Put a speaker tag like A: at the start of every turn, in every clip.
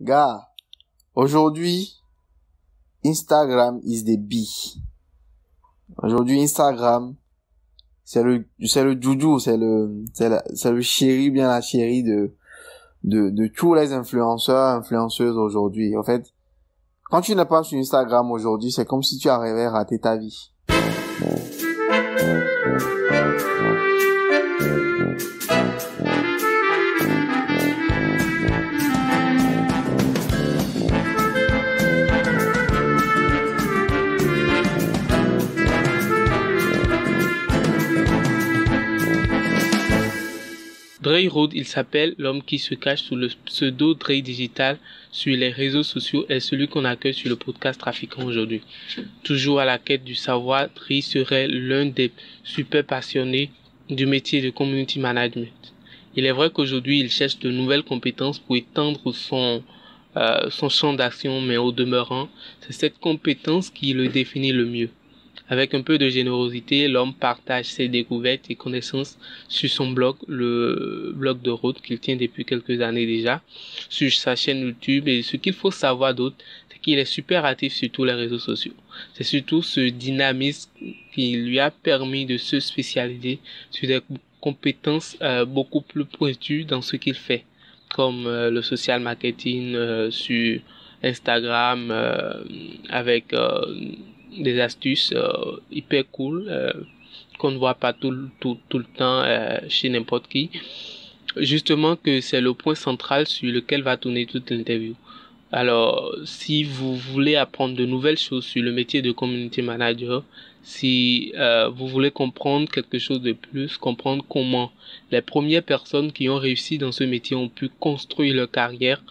A: Gars, aujourd'hui, Instagram is the bee. Aujourd'hui, Instagram, c'est le joujou, c'est le chéri, bien la chérie de tous les influenceuses aujourd'hui. En fait, quand tu n'es pas sur Instagram aujourd'hui, c'est comme si tu arrivais à rater ta vie.
B: Dre Road, il s'appelle, l'homme qui se cache sous le pseudo Dre Digital sur les réseaux sociaux est celui qu'on accueille sur le podcast Trafiquant aujourd'hui. Toujours à la quête du savoir, Dre serait l'un des super passionnés du métier de community management. Il est vrai qu'aujourd'hui, il cherche de nouvelles compétences pour étendre son champ d'action, mais au demeurant, c'est cette compétence qui le définit le mieux. Avec un peu de générosité, l'homme partage ses découvertes et connaissances sur son blog, le blog de Road qu'il tient depuis quelques années déjà, sur sa chaîne YouTube. Et ce qu'il faut savoir d'autre, c'est qu'il est super actif sur tous les réseaux sociaux. C'est surtout ce dynamisme qui lui a permis de se spécialiser sur des compétences beaucoup plus pointues dans ce qu'il fait, comme le social marketing sur Instagram avec des astuces hyper cool qu'on ne voit pas tout le temps chez n'importe qui. Justement que c'est le point central sur lequel va tourner toute l'interview. Alors, si vous voulez apprendre de nouvelles choses sur le métier de community manager, si vous voulez comprendre quelque chose de plus, comprendre comment les premières personnes qui ont réussi dans ce métier ont pu construire leur carrière,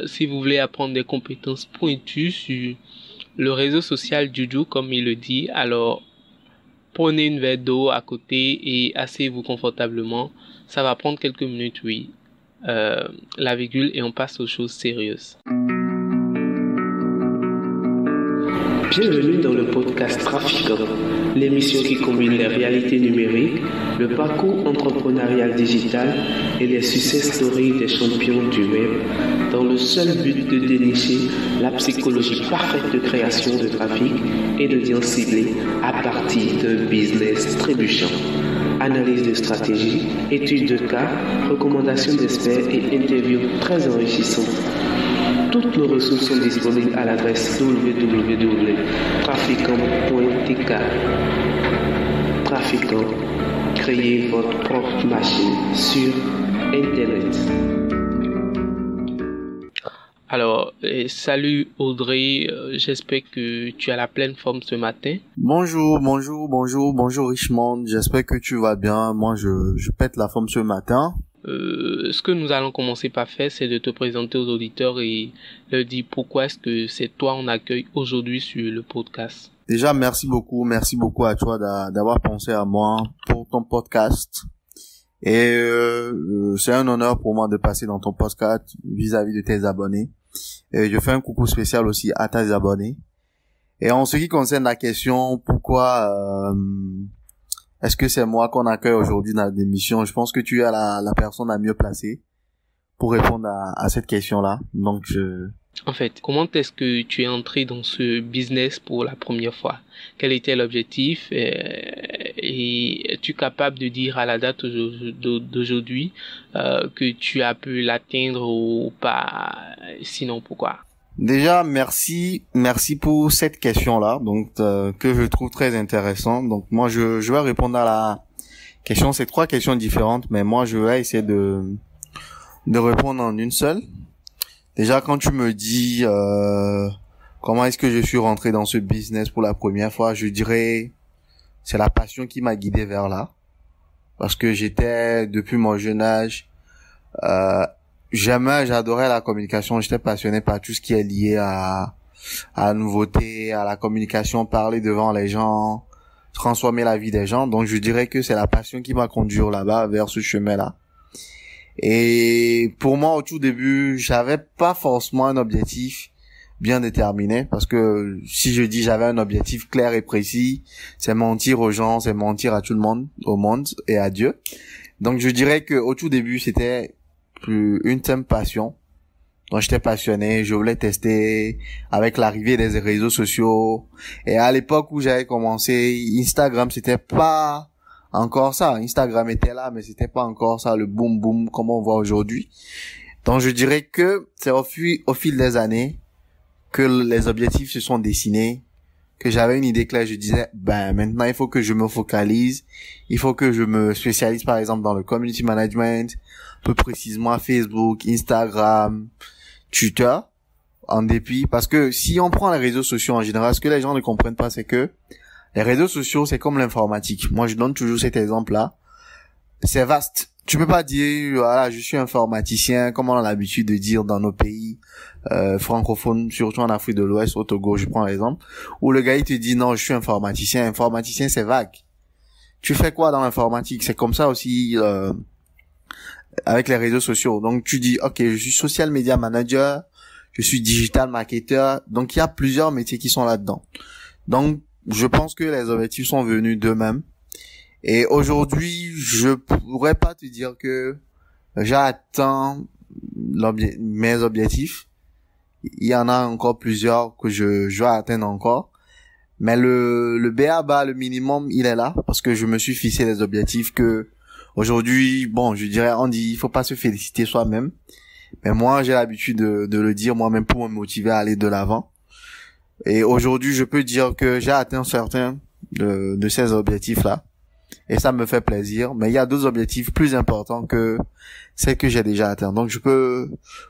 B: si vous voulez apprendre des compétences pointues sur le réseau social Juju, comme il le dit, alors prenez une verre d'eau à côté et asseyez-vous confortablement. Ça va prendre quelques minutes, oui. La virgule, et on passe aux choses sérieuses. Bienvenue dans le podcast Trafiquant, l'émission qui combine les réalités numériques, le parcours entrepreneurial digital et les success stories des champions du web, dans le seul but de dénicher la psychologie parfaite de création de trafic et d'audience ciblée à partir d'un business trébuchant. Analyse de stratégie, études de cas, recommandations d'experts et interviews très enrichissantes. Toutes nos ressources sont disponibles à l'adresse www.trafiquant.tk. Trafiquant, créez votre propre machine sur Internet. Alors, salut Audrey, j'espère que tu as la pleine forme ce matin.
A: Bonjour Richmond, j'espère que tu vas bien. Moi, je pète la forme ce matin.
B: Ce que nous allons commencer par faire, c'est de te présenter aux auditeurs et leur dire pourquoi est-ce que c'est toi on accueille aujourd'hui sur le podcast.
A: Déjà, merci beaucoup à toi d'avoir pensé à moi pour ton podcast. Et c'est un honneur pour moi de passer dans ton podcast vis-à-vis de tes abonnés. Et je fais un coucou spécial aussi à tes abonnés. Et en ce qui concerne la question pourquoi est-ce que c'est moi qu'on accueille aujourd'hui dans l'émission, je pense que tu es la personne la mieux placée pour répondre à cette question-là. Donc
B: En fait, comment est-ce que tu es entré dans ce business pour la première fois? Quel était l'objectif? Et es-tu capable de dire à la date d'aujourd'hui que tu as pu l'atteindre ou pas? Sinon, pourquoi?
A: Déjà, merci pour cette question-là, donc que je trouve très intéressante. Donc moi, je vais répondre à la question. C'est 3 questions différentes, mais moi, je vais essayer de répondre en une seule. Déjà, quand tu me dis comment est-ce que je suis rentré dans ce business pour la première fois, je dirais c'est la passion qui m'a guidé vers là, parce que j'étais depuis mon jeune âge j'adorais la communication, j'étais passionné par tout ce qui est lié à la nouveauté, à la communication, parler devant les gens, transformer la vie des gens. Donc je dirais que c'est la passion qui m'a conduit là-bas, vers ce chemin-là. Et pour moi, au tout début, j'avais pas forcément un objectif bien déterminé, parce que si je dis j'avais un objectif clair et précis, c'est mentir aux gens, c'est mentir à tout le monde, au monde et à Dieu. Donc je dirais que au tout début, c'était une simple passion Donc j'étais passionné, je voulais tester avec l'arrivée des réseaux sociaux. Et à l'époque où j'avais commencé, Instagram c'était pas encore ça. Instagram était là, mais c'était pas encore ça, le boom boom comme on voit aujourd'hui. Donc je dirais que c'est au fil des années que les objectifs se sont dessinés, que j'avais une idée claire. Je disais, ben maintenant il faut que je me focalise, il faut que je me spécialise par exemple dans le community management, plus précisément à Facebook, Instagram, Twitter, en dépit. Parce que si on prend les réseaux sociaux en général, ce que les gens ne comprennent pas, c'est que les réseaux sociaux, c'est comme l'informatique. Moi, je donne toujours cet exemple-là. C'est vaste. Tu peux pas dire, voilà, je suis informaticien, comme on a l'habitude de dire dans nos pays francophones, surtout en Afrique de l'Ouest, au Togo, je prends l'exemple, où le gars, il te dit, non, je suis informaticien. Informaticien, c'est vague. Tu fais quoi dans l'informatique? C'est comme ça aussi avec les réseaux sociaux. Donc, tu dis, ok, je suis social media manager, je suis digital marketer. Donc, il y a plusieurs métiers qui sont là-dedans. Donc, je pense que les objectifs sont venus d'eux-mêmes. Et aujourd'hui, je pourrais pas te dire que j'ai atteint mes objectifs. Il y en a encore plusieurs que je dois atteindre encore. Mais le b.a.-ba, le minimum, il est là parce que je me suis fixé des objectifs que aujourd'hui, bon, je dirais, on dit, il faut pas se féliciter soi-même. Mais moi, j'ai l'habitude de le dire moi-même pour me motiver à aller de l'avant. Et aujourd'hui, je peux dire que j'ai atteint certains de ces objectifs-là. Et ça me fait plaisir. Mais il y a d'autres objectifs plus importants que celles que j'ai déjà atteints. Donc,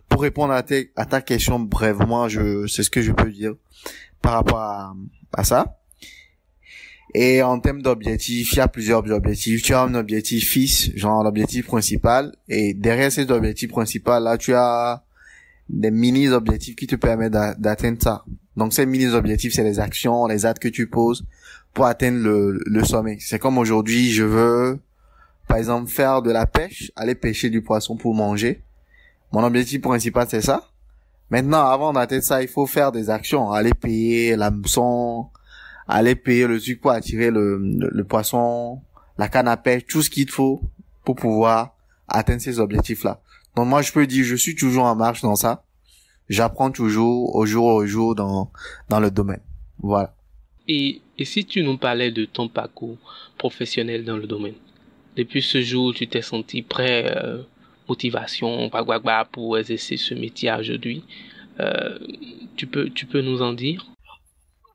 A: pour répondre à ta question brièvement, c'est ce que je peux dire par rapport à ça. Et en termes d'objectifs, il y a plusieurs objectifs. Tu as un objectif fixe, genre l'objectif principal. Et derrière cet objectif principal, là, tu as des mini-objectifs qui te permettent d'atteindre ça. Donc, ces mini-objectifs, c'est les actions, les actes que tu poses pour atteindre le sommet. C'est comme aujourd'hui, je veux, par exemple, faire de la pêche, aller pêcher du poisson pour manger. Mon objectif principal, c'est ça. Maintenant, avant d'atteindre ça, il faut faire des actions, aller payer l'hameçon, aller payer le truc pour attirer le poisson, la canne à pêche, tout ce qu'il faut pour pouvoir atteindre ces objectifs-là. Donc moi, je peux dire, je suis toujours en marche dans ça. J'apprends toujours au jour dans le domaine. Voilà.
B: Et si tu nous parlais de ton parcours professionnel dans le domaine, depuis ce jour, tu t'es senti prêt, motivation, pour exercer ce métier aujourd'hui, tu peux nous en dire?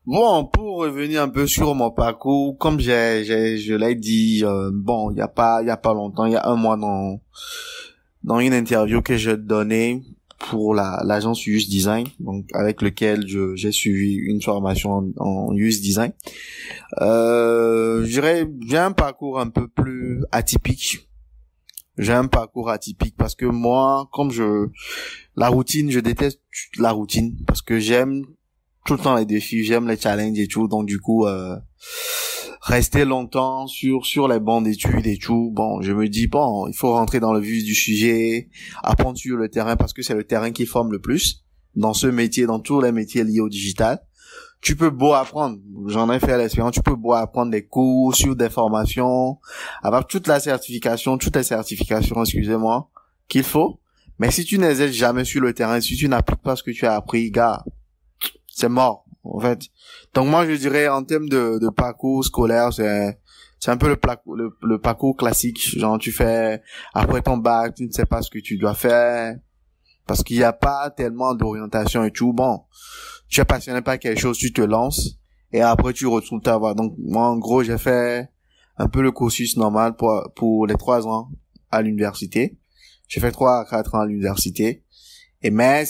A: Bon, pour revenir un peu sur mon parcours, comme je l'ai dit, bon, il y a pas longtemps, il y a un mois dans une interview que je donnais pour l'agence UX Design, donc avec lequel j'ai suivi une formation en UX Design. Je dirais, j'ai un parcours un peu plus atypique. J'ai un parcours atypique parce que moi, comme la routine, je déteste la routine parce que j'aime tout le temps les défis, j'aime les challenges et tout, donc du coup, rester longtemps sur les bancs d'études et tout, bon, je me dis, bon, il faut rentrer dans le vif du sujet, apprendre sur le terrain parce que c'est le terrain qui forme le plus dans ce métier, dans tous les métiers liés au digital. Tu peux beau apprendre, j'en ai fait l'expérience, tu peux beau apprendre des cours sur des formations, avoir toutes les certifications, excusez-moi, qu'il faut, mais si tu n'exerces jamais sur le terrain, si tu n'appliques pas ce que tu as appris, gars, c'est mort, en fait. Donc moi, je dirais, en termes de parcours scolaire, c'est un peu le parcours classique. Genre, tu fais, après ton bac, tu ne sais pas ce que tu dois faire, parce qu'il n'y a pas tellement d'orientation et tout. Bon, tu es passionné par quelque chose, tu te lances, et après, tu retrouves ta voie. Donc, moi, en gros, j'ai fait un peu le cursus normal pour les 3 ans à l'université. J'ai fait 3 à 4 ans à l'université. Mais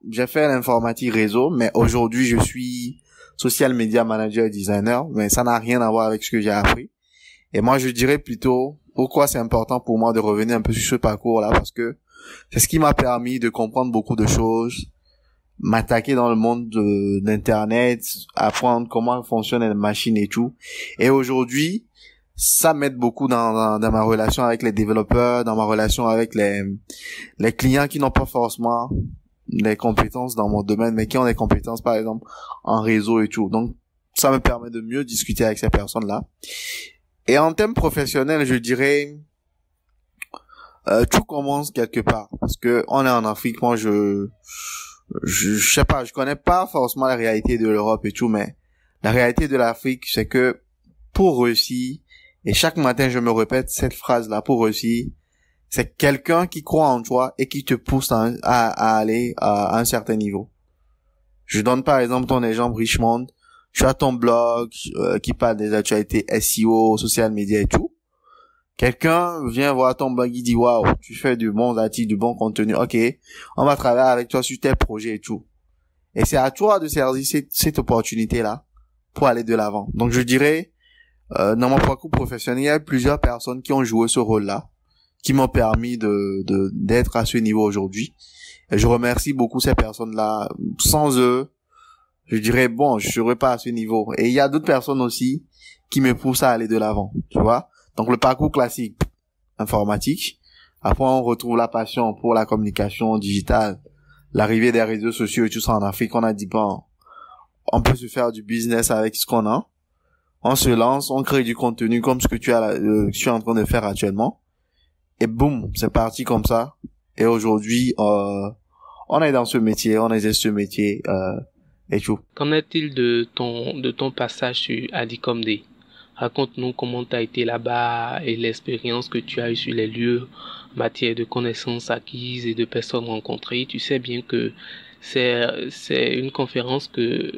A: j'ai fait l'informatique réseau, mais aujourd'hui, je suis social media manager et designer, mais ça n'a rien à voir avec ce que j'ai appris. Et moi, je dirais plutôt, pourquoi c'est important pour moi de revenir un peu sur ce parcours-là, parce que c'est ce qui m'a permis de comprendre beaucoup de choses, m'attaquer dans le monde d'Internet, apprendre comment fonctionnent les machines et tout. Et aujourd'hui, ça m'aide beaucoup dans ma relation avec les développeurs, dans ma relation avec les clients qui n'ont pas forcément les compétences dans mon domaine, mais qui ont des compétences, par exemple, en réseau et tout. Donc, ça me permet de mieux discuter avec ces personnes-là. Et en termes professionnels, je dirais, tout commence quelque part. Parce que on est en Afrique, moi je sais pas, je connais pas forcément la réalité de l'Europe et tout, mais la réalité de l'Afrique, c'est que pour réussir, et chaque matin je me répète cette phrase-là, pour réussir, c'est quelqu'un qui croit en toi et qui te pousse à aller à un certain niveau. Je donne par exemple ton exemple Richmond. Tu as ton blog qui parle des actualités SEO, social media et tout. Quelqu'un vient voir ton blog, il dit waouh, tu fais du bon article, du bon contenu. Ok, on va travailler avec toi sur tel projet et tout. Et c'est à toi de saisir cette opportunité-là pour aller de l'avant. Donc je dirais, dans mon parcours professionnel, il y a plusieurs personnes qui ont joué ce rôle-là, qui m'ont permis d'être à ce niveau aujourd'hui. Et je remercie beaucoup ces personnes-là. Sans eux, je dirais bon, je serais pas à ce niveau. Et il y a d'autres personnes aussi qui me poussent à aller de l'avant, tu vois. Donc le parcours classique, informatique. Après on retrouve la passion pour la communication digitale, l'arrivée des réseaux sociaux et tout ça en Afrique. On a dit bon, on peut se faire du business avec ce qu'on a. On se lance, on crée du contenu comme ce que tu es en train de faire actuellement. Et boum, c'est parti comme ça. Et aujourd'hui, on est dans ce métier, on exerce ce métier et tout.
B: Qu'en est-il de ton passage sur Adicom Day? Raconte-nous comment tu as été là-bas et l'expérience que tu as eue sur les lieux en matière de connaissances acquises et de personnes rencontrées. Tu sais bien que c'est une conférence que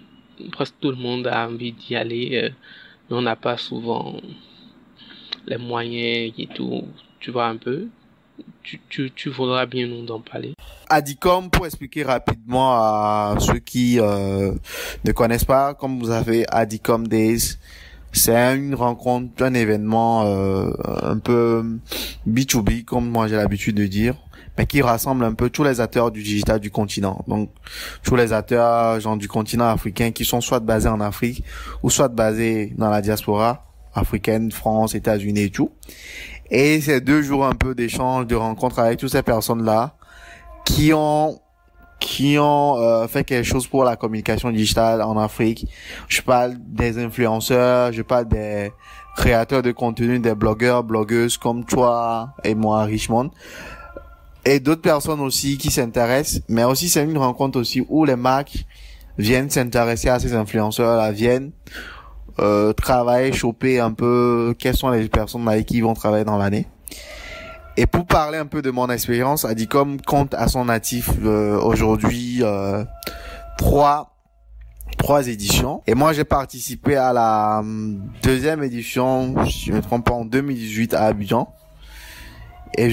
B: presque tout le monde a envie d'y aller, mais on n'a pas souvent les moyens et tout. Tu vois un peu? Tu voudras bien nous en parler.
A: Adicom, pour expliquer rapidement à ceux qui ne connaissent pas, comme vous avez Adicom Days, c'est une rencontre, un événement un peu B2B, comme moi j'ai l'habitude de dire, mais qui rassemble un peu tous les acteurs du digital du continent. Donc, tous les acteurs genre du continent africain qui sont soit basés en Afrique ou soit basés dans la diaspora africaine, France, États-Unis et tout. Et c'est 2 jours un peu d'échange, de rencontres avec toutes ces personnes-là qui ont fait quelque chose pour la communication digitale en Afrique. Je parle des influenceurs, je parle des créateurs de contenu, des blogueurs, blogueuses comme toi et moi, Richmond. Et d'autres personnes aussi qui s'intéressent. Mais aussi, c'est une rencontre aussi où les marques viennent s'intéresser à ces influenceurs-là, viennent travailler, choper un peu quelles sont les personnes avec qui ils vont travailler dans l'année. Et pour parler un peu de mon expérience, Adicom compte à son actif aujourd'hui 3 éditions. Et moi, j'ai participé à la 2e édition, si je ne me trompe pas, en 2018 à Abidjan. Et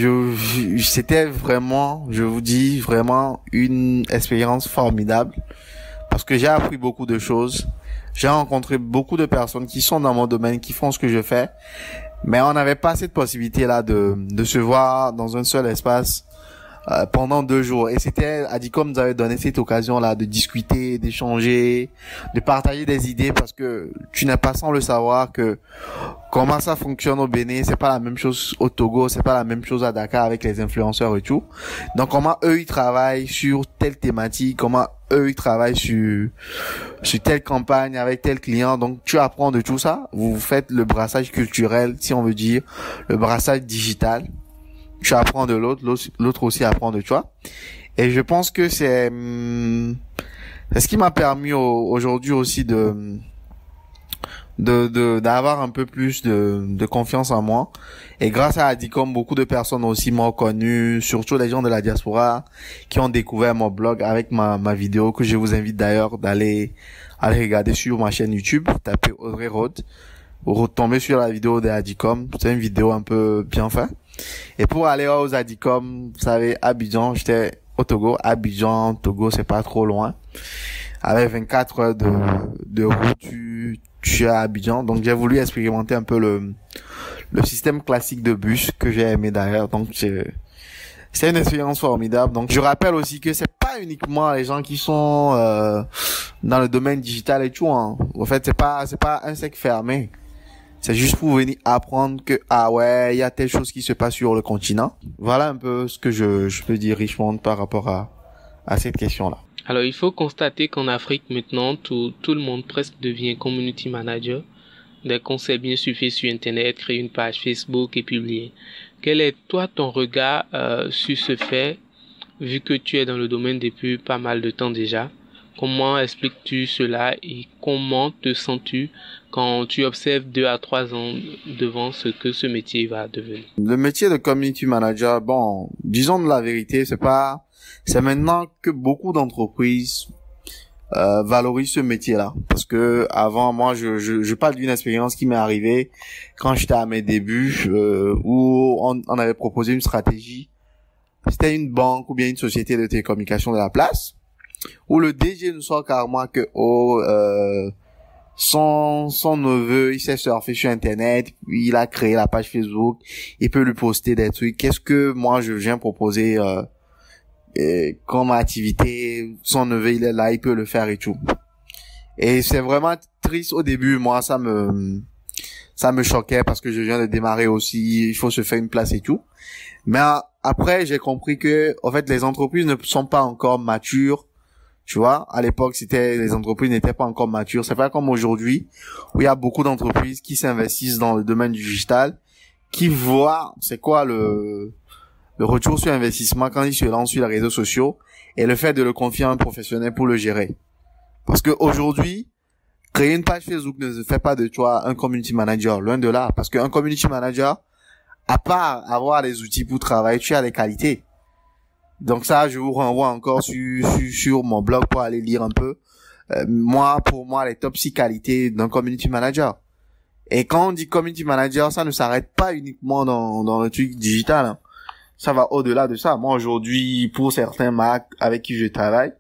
A: c'était vraiment, je vous dis, vraiment une expérience formidable parce que j'ai appris beaucoup de choses. J'ai rencontré beaucoup de personnes qui sont dans mon domaine, qui font ce que je fais. Mais on n'avait pas cette possibilité-là de se voir dans un seul espace pendant 2 jours. Et c'était, Adicom nous avait donné cette occasion-là de discuter, d'échanger, de partager des idées parce que tu n'es pas sans le savoir que comment ça fonctionne au Bénin, c'est pas la même chose au Togo, c'est pas la même chose à Dakar avec les influenceurs et tout. Donc comment eux ils travaillent sur telle thématique, comment eux ils travaillent sur telle campagne avec tel client. Donc tu apprends de tout ça. Vous faites le brassage culturel, si on veut dire, le brassage digital. Tu apprends de l'autre aussi apprend de toi. Et je pense que c'est ce qui m'a permis aujourd'hui aussi d'avoir un peu plus de confiance en moi. Et grâce à Adicom, beaucoup de personnes aussi m'ont connu, surtout les gens de la diaspora qui ont découvert mon blog avec ma vidéo que je vous invite d'ailleurs d'aller regarder sur ma chaîne YouTube. Tapez Audrey Road. Vous retombez sur la vidéo de Adicom. C'est une vidéo un peu bien faite. Et pour aller aux Adicom, vous savez, Abidjan, j'étais au Togo. Abidjan, Togo, c'est pas trop loin. Avec 24 heures de route, tu es à Abidjan. Donc, j'ai voulu expérimenter un peu le système classique de bus que j'ai aimé d'ailleurs. Donc, c'est une expérience formidable. Donc, je rappelle aussi que c'est pas uniquement les gens qui sont dans le domaine digital et tout. Hein. En fait, c'est pas un cercle fermé. C'est juste pour venir apprendre que, ah ouais, il y a telle chose qui se passe sur le continent. Voilà un peu ce que je peux dire, Richmond, par rapport à cette question-là.
B: Alors, il faut constater qu'en Afrique, maintenant, tout le monde presque devient community manager. Dès qu'on sait bien surfer sur Internet, créer une page Facebook et publier. Quel est, toi, ton regard sur ce fait, vu que tu es dans le domaine depuis pas mal de temps déjà? Comment expliques-tu cela et comment te sens-tu quand tu observes 2 à 3 ans devant ce que ce métier va devenir?
A: Le métier de community manager, bon, disons de la vérité, c'est maintenant que beaucoup d'entreprises valorisent ce métier-là. Parce que avant, moi, je parle d'une expérience qui m'est arrivée quand j'étais à mes débuts, où on avait proposé une stratégie. C'était une banque ou bien une société de télécommunications de la place, où le DG nous sort carrément que son neveu, il sait surfer sur internet, il a créé la page Facebook, il peut lui poster des trucs. Qu'est-ce que moi je viens proposer comme activité? Son neveu, il est là, il peut le faire et tout. Et c'est vraiment triste au début. Moi, ça me choquait parce que je viens de démarrer aussi, il faut se faire une place et tout. Mais après, j'ai compris que, en fait, les entreprises ne sont pas encore matures. Tu vois, à l'époque, les entreprises n'étaient pas encore matures. C'est pas comme aujourd'hui, où il y a beaucoup d'entreprises qui s'investissent dans le domaine du digital, qui voient, c'est quoi le retour sur investissement quand ils se lancent sur les réseaux sociaux, et le fait de le confier à un professionnel pour le gérer. Parce que aujourd'hui, créer une page Facebook ne fait pas de toi un community manager, loin de là. Parce qu'un community manager, à part avoir les outils pour travailler, tu as les qualités. Donc ça, je vous renvoie encore sur mon blog pour aller lire un peu. Pour moi, les top 6 qualités d'un community manager. Et quand on dit community manager, ça ne s'arrête pas uniquement dans le truc digital, hein. Ça va au-delà de ça. Moi, aujourd'hui, pour certains marques avec qui je travaille,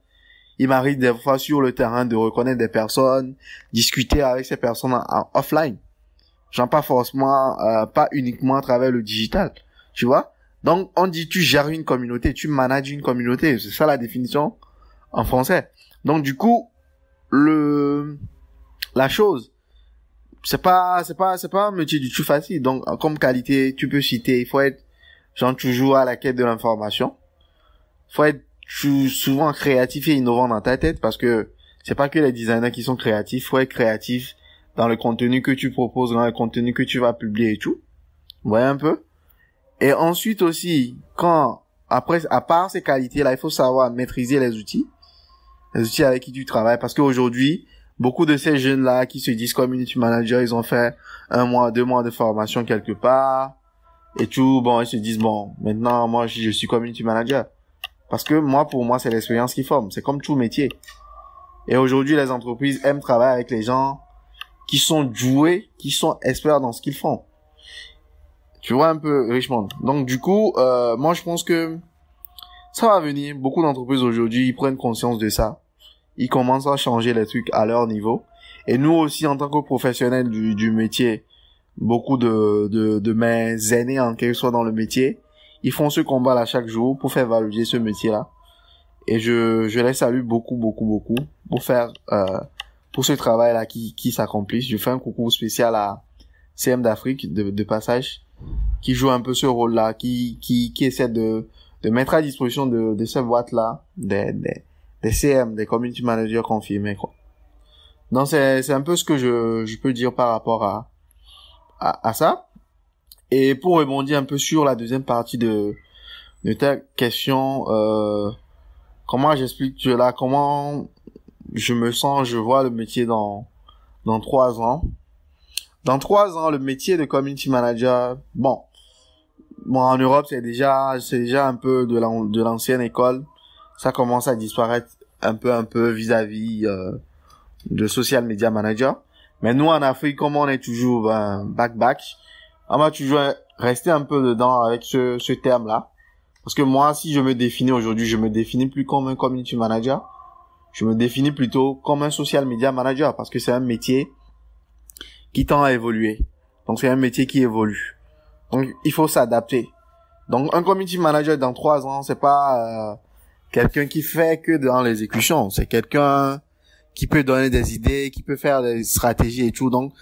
A: il m'arrive des fois sur le terrain de reconnaître des personnes, discuter avec ces personnes en offline. Genre pas forcément, pas uniquement à travers le digital. Tu vois? Donc, on dit tu gères une communauté, tu manages une communauté. C'est ça la définition en français. Donc, du coup, la chose, c'est pas un métier du tout facile. Donc, comme qualité, tu peux citer, il faut être, genre, toujours à la quête de l'information. Il faut être souvent créatif et innovant dans ta tête parce que c'est pas que les designers qui sont créatifs. Il faut être créatif dans le contenu que tu proposes, dans le contenu que tu vas publier et tout. Vous voyez un peu? Et ensuite aussi, à part ces qualités-là, il faut savoir maîtriser les outils avec qui tu travailles, parce qu'aujourd'hui, beaucoup de ces jeunes-là qui se disent community manager, ils ont fait 1 mois, 2 mois de formation quelque part, et tout, bon, ils se disent, bon, maintenant, moi, je suis community manager. Parce que pour moi, c'est l'expérience qui forme. C'est comme tout métier. Et aujourd'hui, les entreprises aiment travailler avec les gens qui sont doués, qui sont experts dans ce qu'ils font. Tu vois un peu, Richmond. Donc, du coup, moi, je pense que ça va venir. Beaucoup d'entreprises aujourd'hui, ils prennent conscience de ça. Ils commencent à changer les trucs à leur niveau. Et nous aussi, en tant que professionnels du métier, beaucoup de mes aînés, en quelque soit dans le métier, ils font ce combat là chaque jour pour faire valoriser ce métier-là. Et je les salue beaucoup pour ce travail-là qui s'accomplisse. Je fais un coucou spécial à CM d'Afrique de passage, qui joue un peu ce rôle-là, qui essaie de mettre à disposition de ces boîtes-là des CM, des community managers confirmés, quoi. Donc c'est un peu ce que je peux dire par rapport à ça. Et pour rebondir un peu sur la deuxième partie de ta question, comment j'explique cela, comment je me sens, je vois le métier dans 3 ans. Dans 3 ans, le métier de community manager, bon, en Europe, c'est déjà un peu de l'ancienne école. Ça commence à disparaître un peu vis-à-vis de social media manager. Mais nous, en Afrique, comme on est toujours back, on va toujours rester un peu dedans avec ce terme-là. Parce que moi, si je me définis aujourd'hui, je me définis plus comme un community manager. Je me définis plutôt comme un social media manager, parce que c'est un métier qui tend à évoluer. Donc, c'est un métier qui évolue. Donc, il faut s'adapter. Donc, un community manager dans 3 ans, c'est pas quelqu'un qui fait que dans l'exécution. C'est quelqu'un qui peut donner des idées, qui peut faire des stratégies et tout. Donc,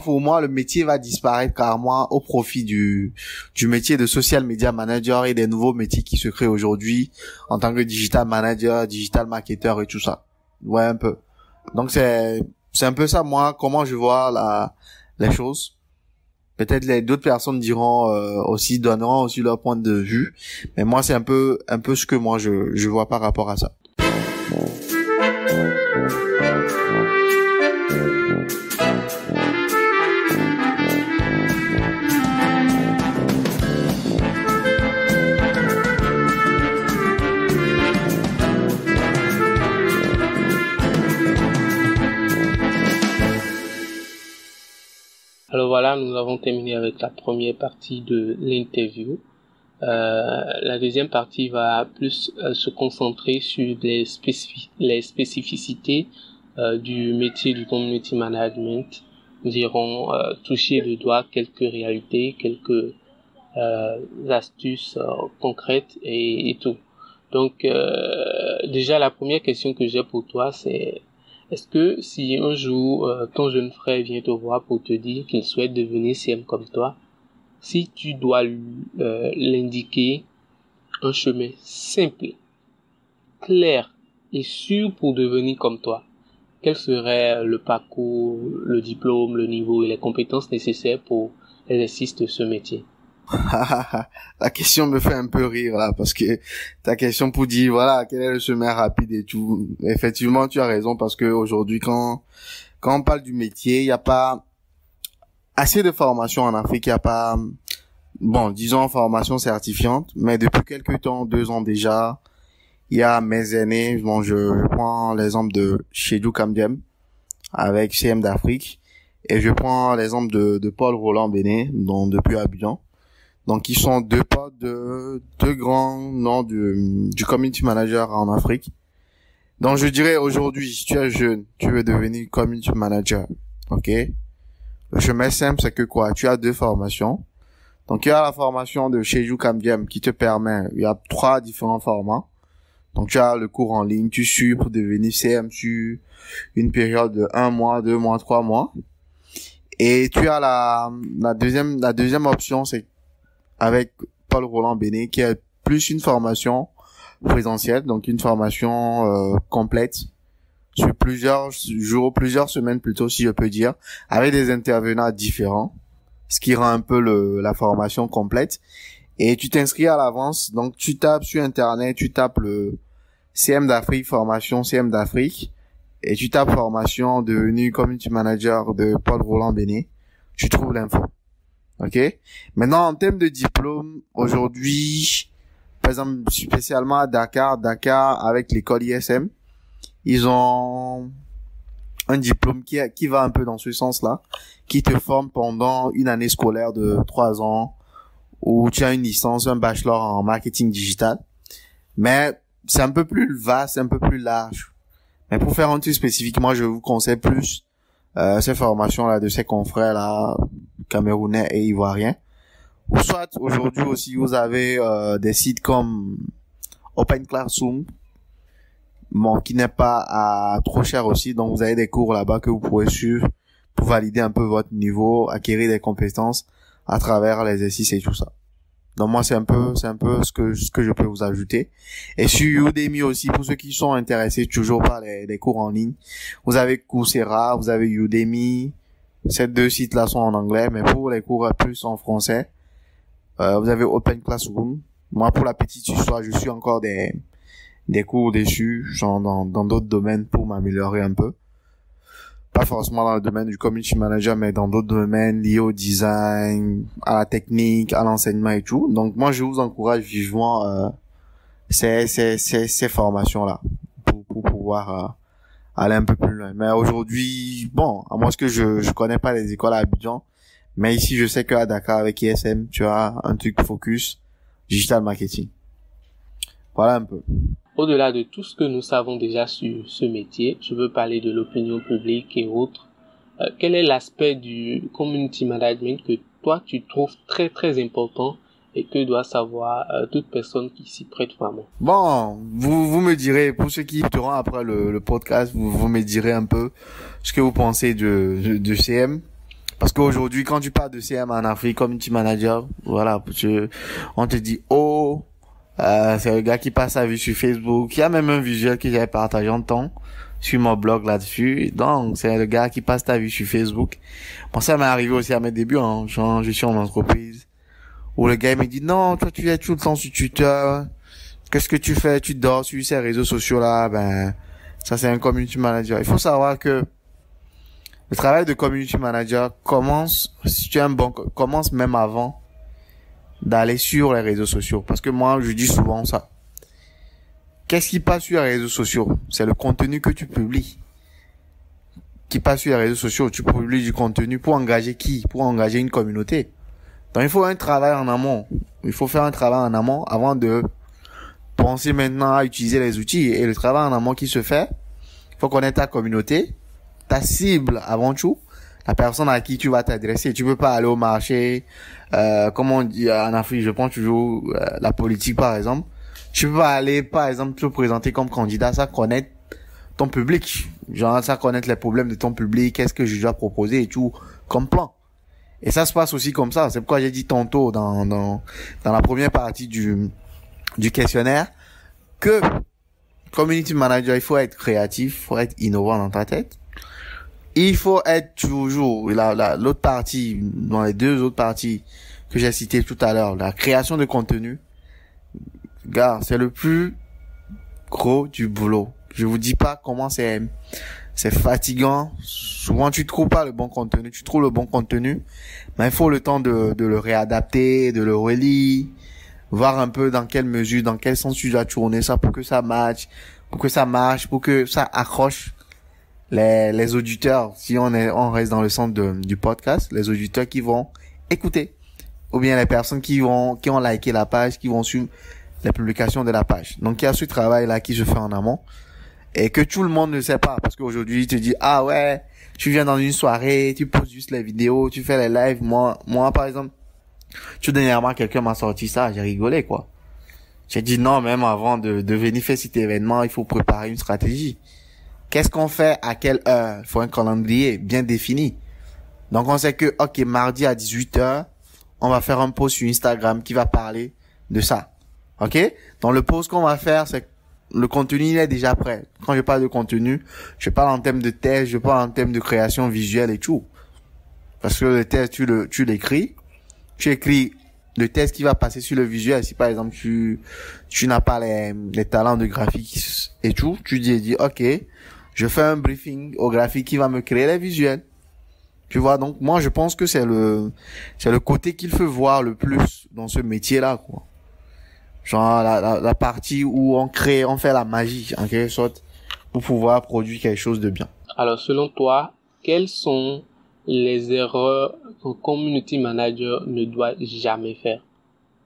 A: pour moi, le métier va disparaître carrément au profit du métier de social media manager et des nouveaux métiers qui se créent aujourd'hui en tant que digital manager, digital marketer et tout ça. Ouais, un peu. Donc, c'est un peu ça, moi, comment je vois les choses. Peut-être les d'autres personnes diront donneront aussi leur point de vue, mais moi c'est un peu ce que moi je vois par rapport à ça.
B: Alors voilà, nous avons terminé avec la première partie de l'interview. La deuxième partie va plus se concentrer sur les spécificités du métier du community management. Nous irons toucher du doigt quelques réalités, quelques astuces concrètes et tout. Donc déjà la première question que j'ai pour toi, c'est est-ce que si un jour ton jeune frère vient te voir pour te dire qu'il souhaite devenir CM comme toi, si tu dois l'indiquer un chemin simple, clair et sûr pour devenir comme toi, quel serait le parcours, le diplôme, le niveau et les compétences nécessaires pour l'exercice de ce métier?
A: La question me fait un peu rire là, parce que ta question pour dire voilà quel est le chemin rapide et tout, effectivement tu as raison, parce que aujourd'hui quand on parle du métier, il y a pas assez de formation en Afrique, il y a pas, bon, disons formation certifiante, mais depuis quelques temps, 2 ans déjà, il y a mes aînés, bon je prends l'exemple de Chedou Kamdiem avec CM d'Afrique, et je prends l'exemple de Paul Roland Béné, donc depuis Abidjan. Donc, ils sont deux potes de deux grands noms du community manager en Afrique. Donc, je dirais aujourd'hui, si tu es jeune, tu veux devenir community manager, ok? Le chemin simple, c'est que quoi? Tu as 2 formations. Donc, il y a la formation de Chedou Kamdiem qui te permet, il y a 3 différents formats. Donc, tu as le cours en ligne, tu suis pour devenir CM sur une période de 1 mois, 2 mois, 3 mois. Et tu as la deuxième option, c'est avec Paul Roland Béné, qui est plus une formation présentielle, donc une formation complète sur plusieurs jours, plusieurs semaines plutôt, si je peux dire, avec des intervenants différents, ce qui rend un peu la formation complète. Et tu t'inscris à l'avance, donc tu tapes sur internet, tu tapes le CM d'Afrique, formation CM d'Afrique, et tu tapes formation devenu community manager de Paul Roland Béné, tu trouves l'info. Ok. Maintenant, en termes de diplôme, aujourd'hui, par exemple, spécialement à Dakar avec l'école ISM, ils ont un diplôme qui va un peu dans ce sens-là, qui te forme pendant une année scolaire de 3 ans, où tu as une licence, un bachelor en marketing digital. Mais c'est un peu plus vaste, un peu plus large. Mais pour faire un truc spécifiquement, je vous conseille plus ces formations-là de ces confrères-là, camerounais et ivoiriens. Ou soit, aujourd'hui aussi, vous avez des sites comme Open Classroom, bon, qui n'est pas trop cher aussi. Donc, vous avez des cours là-bas que vous pourrez suivre pour valider un peu votre niveau, acquérir des compétences à travers l'exercice et tout ça. Donc, moi, c'est un peu ce que je peux vous ajouter. Et sur Udemy aussi, pour ceux qui sont intéressés toujours par les cours en ligne, vous avez Coursera, vous avez Udemy. Ces 2 sites-là sont en anglais, mais pour les cours plus en français, vous avez Open Classroom. Moi, pour la petite histoire, je suis encore des cours dessus, genre dans d'autres domaines pour m'améliorer un peu. Pas forcément dans le domaine du community manager, mais dans d'autres domaines liés au design, à la technique, à l'enseignement et tout. Donc, moi, je vous encourage vivement ces formations-là pour pouvoir aller un peu plus loin. Mais aujourd'hui, bon, à moins que je connais pas les écoles à Abidjan, mais ici, je sais qu'à Dakar, avec ISM, tu as un truc focus digital marketing. Voilà un peu.
B: Au-delà de tout ce que nous savons déjà sur ce métier, je veux parler de l'opinion publique et autres. Quel est l'aspect du community management que toi, tu trouves très très important et que doit savoir toute personne qui s'y prête vraiment?
A: Bon, vous me direz, pour ceux qui écouteront après le podcast, vous me direz un peu ce que vous pensez de CM. Parce qu'aujourd'hui, quand tu parles de CM en Afrique, community manager, voilà, on te dit, oh, C'est le gars qui passe sa vie sur Facebook. Il y a même un visuel que j'avais partagé en temps sur mon blog là-dessus. Donc, c'est le gars qui passe ta vie sur Facebook. Bon, ça m'est arrivé aussi à mes débuts, hein. Genre, je suis en entreprise. Où le gars, il me dit, non, toi, tu es tout le temps sur Twitter. Qu'est-ce que tu fais? Tu dors sur ces réseaux sociaux-là. Ben, ça, c'est un community manager. Il faut savoir que le travail de community manager commence, si tu es un bon, commence même avant d'aller sur les réseaux sociaux. Parce que moi, je dis souvent ça. Qu'est-ce qui passe sur les réseaux sociaux? C'est le contenu que tu publies. Qui passe sur les réseaux sociaux. Tu publies du contenu pour engager qui? Pour engager une communauté. Donc, il faut un travail en amont. Il faut faire un travail en amont avant de penser maintenant à utiliser les outils. Et le travail en amont qui se fait, il faut connaître ta communauté, ta cible avant tout, la personne à qui tu vas t'adresser. Tu peux pas aller au marché, comme on dit en Afrique, je prends toujours la politique par exemple. Tu peux pas aller, par exemple, te présenter comme candidat sans connaître ton public. Genre, sans connaître les problèmes de ton public, qu'est-ce que je dois proposer et tout, comme plan. Et ça se passe aussi comme ça. C'est pourquoi j'ai dit tantôt dans la première partie du questionnaire que community manager, il faut être créatif, il faut être innovant dans ta tête. Il faut être toujours, l'autre partie, dans les deux autres parties que j'ai citées tout à l'heure, la création de contenu. Gars, c'est le plus gros du boulot. Je vous dis pas comment c'est fatigant. Souvent, tu trouves pas le bon contenu. Tu trouves le bon contenu, mais il faut le temps de le réadapter, de le relire, voir un peu dans quelle mesure, dans quel sens tu dois tourner ça pour que ça matche, pour que ça marche, pour que ça accroche les auditeurs. Si on reste dans le centre du podcast, les auditeurs qui vont écouter, ou bien les personnes qui ont liké la page, qui vont suivre les publications de la page. Donc, il y a ce travail-là qui se fait en amont et que tout le monde ne sait pas parce qu'aujourd'hui, tu te dis, ah ouais, tu viens dans une soirée, tu poses juste les vidéos, tu fais les lives. Moi, par exemple, tout dernièrement, quelqu'un m'a sorti ça, j'ai rigolé, quoi. J'ai dit non, même avant de venir faire cet événement, il faut préparer une stratégie. Qu'est-ce qu'on fait à quelle heure? Il faut un calendrier bien défini. Donc, on sait que, ok, mardi à 18h, on va faire un post sur Instagram qui va parler de ça. Ok? Donc, le post qu'on va faire, c'est le contenu, il est déjà prêt. Quand je parle de contenu, je parle en termes de texte, je parle en termes de création visuelle et tout. Parce que le texte, tu l'écris. Tu écris le texte qui va passer sur le visuel. Si par exemple, tu n'as pas les talents de graphique et tout, tu dis, ok, je fais un briefing au graphique qui va me créer les visuels. Tu vois, donc, moi, je pense que c'est le côté qu'il faut voir le plus dans ce métier-là, quoi. Genre, la partie où on fait la magie, en quelque sorte, pour pouvoir produire quelque chose de bien.
B: Alors, selon toi, quelles sont les erreurs qu'un community manager ne doit jamais faire?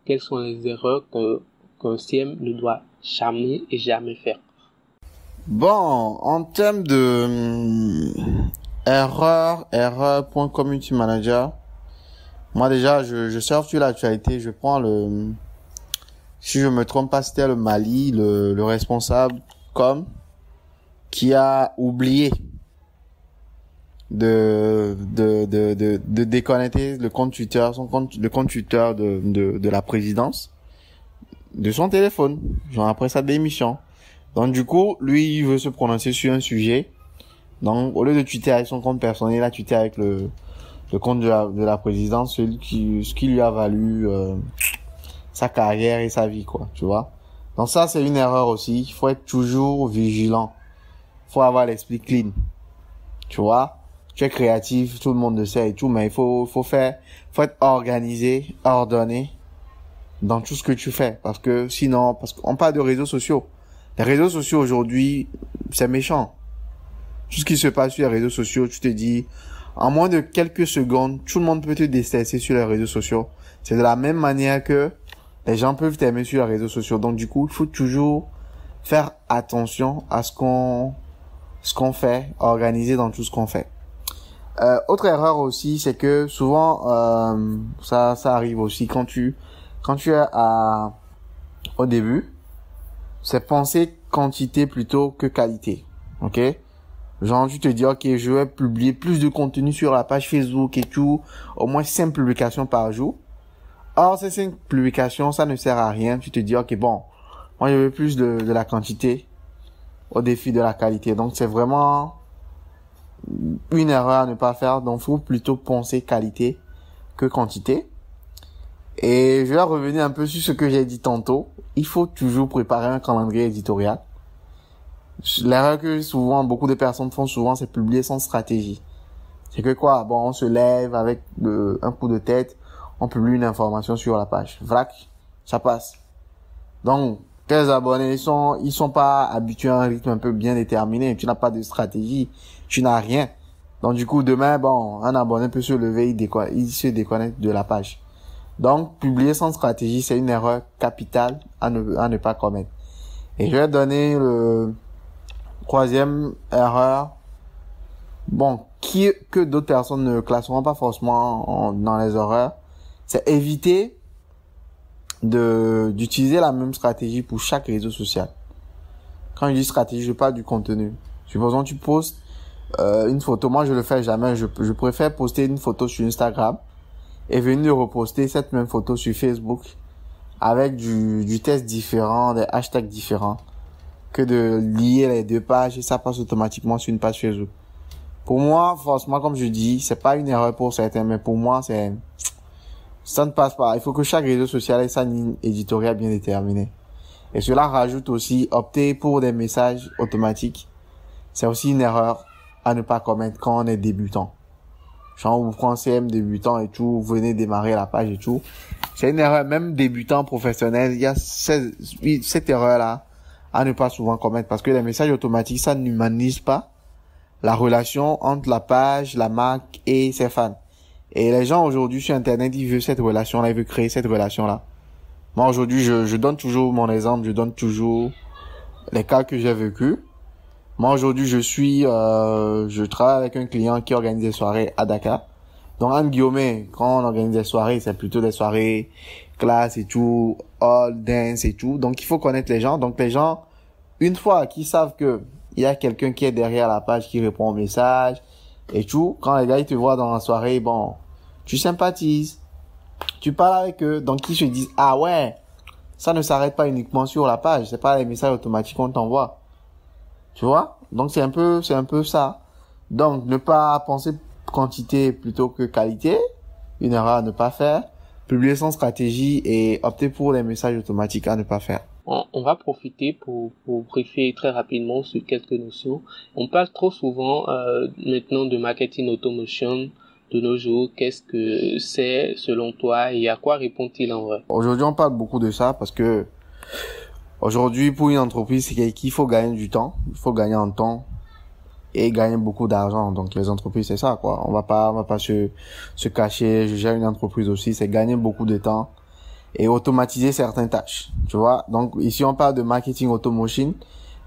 B: Quelles sont les erreurs qu'un CM ne doit jamais faire?
A: Bon, en termes de erreur pour un community manager, moi déjà, je surfe sur l'actualité, je prends si je me trompe pas, c'était le Mali, le responsable qui a oublié de déconnecter le compte Twitter, le compte Twitter de la présidence de son téléphone, genre après sa démission. Donc du coup, lui, il veut se prononcer sur un sujet. Donc au lieu de tweeter avec son compte personnel, il a tweeté avec le compte de la présidence, ce qui lui a valu sa carrière et sa vie, quoi, tu vois. Donc ça, c'est une erreur aussi. Il faut être toujours vigilant. Il faut avoir l'esprit clean. Tu vois, tu es créatif, tout le monde le sait et tout, mais il faut être organisé, ordonné dans tout ce que tu fais. Parce qu'on parle de réseaux sociaux. Les réseaux sociaux aujourd'hui, c'est méchant. Tout ce qui se passe sur les réseaux sociaux, tu te dis, en moins de quelques secondes, tout le monde peut te détester sur les réseaux sociaux. C'est de la même manière que les gens peuvent t'aimer sur les réseaux sociaux. Donc, du coup, il faut toujours faire attention à ce qu'on fait, organiser dans tout ce qu'on fait. Autre erreur aussi, c'est que souvent, ça arrive aussi quand tu es au début, c'est penser quantité plutôt que qualité. Ok? Genre, tu te dis, ok, je vais publier plus de contenu sur la page Facebook et tout, au moins 5 publications par jour. Or, ces 5 publications, ça ne sert à rien. Tu te dis, ok, bon, moi, je veux plus de la quantité au défi de la qualité. Donc, c'est vraiment une erreur à ne pas faire. Donc, faut plutôt penser qualité que quantité. Et je vais revenir un peu sur ce que j'ai dit tantôt. Il faut toujours préparer un calendrier éditorial. L'erreur que souvent, beaucoup de personnes font souvent, c'est publier sans stratégie. C'est que quoi? Bon, on se lève avec un coup de tête, on publie une information sur la page. Vrac, ça passe. Donc, tes abonnés, ils sont pas habitués à un rythme un peu bien déterminé. Tu n'as pas de stratégie, tu n'as rien. Donc, du coup, demain, bon, un abonné peut se lever, il se déconnecte de la page. Donc, publier sans stratégie, c'est une erreur capitale à ne pas commettre. Et je vais donner le 3e erreur. Bon, que d'autres personnes ne classeront pas forcément dans les erreurs, c'est éviter d'utiliser la même stratégie pour chaque réseau social. Quand je dis stratégie, je parle du contenu. Supposons tu postes une photo, moi je le fais jamais, je préfère poster une photo sur Instagram et venir reposter cette même photo sur Facebook avec du texte différent, des hashtags différents, que de lier les 2 pages et ça passe automatiquement sur une page Facebook. Pour moi, forcément, comme je dis, c'est pas une erreur pour certains, mais pour moi, ça ne passe pas. Il faut que chaque réseau social ait sa ligne éditoriale bien déterminée. Et cela rajoute aussi, opter pour des messages automatiques. C'est aussi une erreur à ne pas commettre quand on est débutant. Genre, vous prenez CM débutant et tout, vous venez démarrer la page et tout. C'est une erreur, même débutant professionnel, il y a cette erreur-là à ne pas souvent commettre parce que les messages automatiques, ça n'humanise pas la relation entre la page, la marque et ses fans. Et les gens aujourd'hui sur Internet, ils veulent cette relation-là, ils veulent créer cette relation-là. Moi aujourd'hui, je donne toujours mon exemple, je donne toujours les cas que j'ai vécus. Moi aujourd'hui, je travaille avec un client qui organise des soirées à Dakar. Donc en guillemets, quand on organise des soirées, c'est plutôt des soirées classe et tout, all dance et tout. Donc il faut connaître les gens. Donc les gens, une fois qu'ils savent que il y a quelqu'un qui est derrière la page qui répond au message et tout. Quand les gars, ils te voient dans la soirée, bon, tu sympathises, tu parles avec eux. Donc, ils se disent, ah ouais, ça ne s'arrête pas uniquement sur la page. C'est pas les messages automatiques qu'on t'envoie. Tu vois? Donc, c'est un peu ça. Donc, ne pas penser quantité plutôt que qualité. Une erreur à ne pas faire. Publier sans stratégie et opter pour les messages automatiques à ne pas faire.
B: On va profiter pour briefer très rapidement sur quelques notions. On parle trop souvent maintenant de marketing automation de nos jours. Qu'est-ce que c'est selon toi et à quoi répond-il en vrai?
A: Aujourd'hui, on parle beaucoup de ça parce que aujourd'hui, pour une entreprise, c'est qu'il faut gagner du temps. Il faut gagner en temps et gagner beaucoup d'argent. Donc, les entreprises, c'est ça, quoi. On va pas se cacher. Je gère une entreprise aussi. C'est gagner beaucoup de temps et automatiser certaines tâches, tu vois. Donc ici on parle de marketing automation.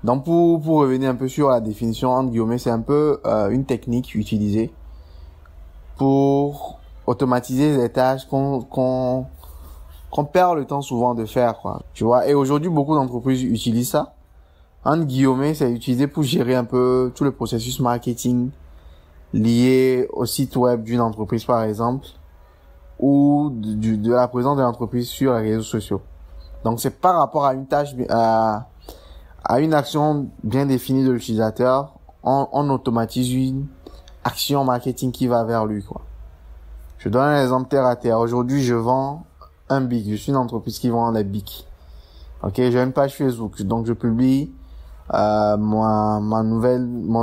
A: Donc pour revenir un peu sur la définition entre guillemets, c'est un peu une technique utilisée pour automatiser les tâches qu'on perd le temps souvent de faire, quoi. Tu vois. Et aujourd'hui beaucoup d'entreprises utilisent ça. Entre guillemets, c'est utilisé pour gérer un peu tout le processus marketing lié au site web d'une entreprise par exemple, ou de la présence de l'entreprise sur les réseaux sociaux. Donc c'est par rapport à une tâche, à une action bien définie de l'utilisateur, on automatise une action marketing qui va vers lui, quoi. Je donne un exemple terre à terre. Aujourd'hui, je vends un bic. Je suis une entreprise qui vend des bics. Ok, j'ai une page Facebook, donc je publie mon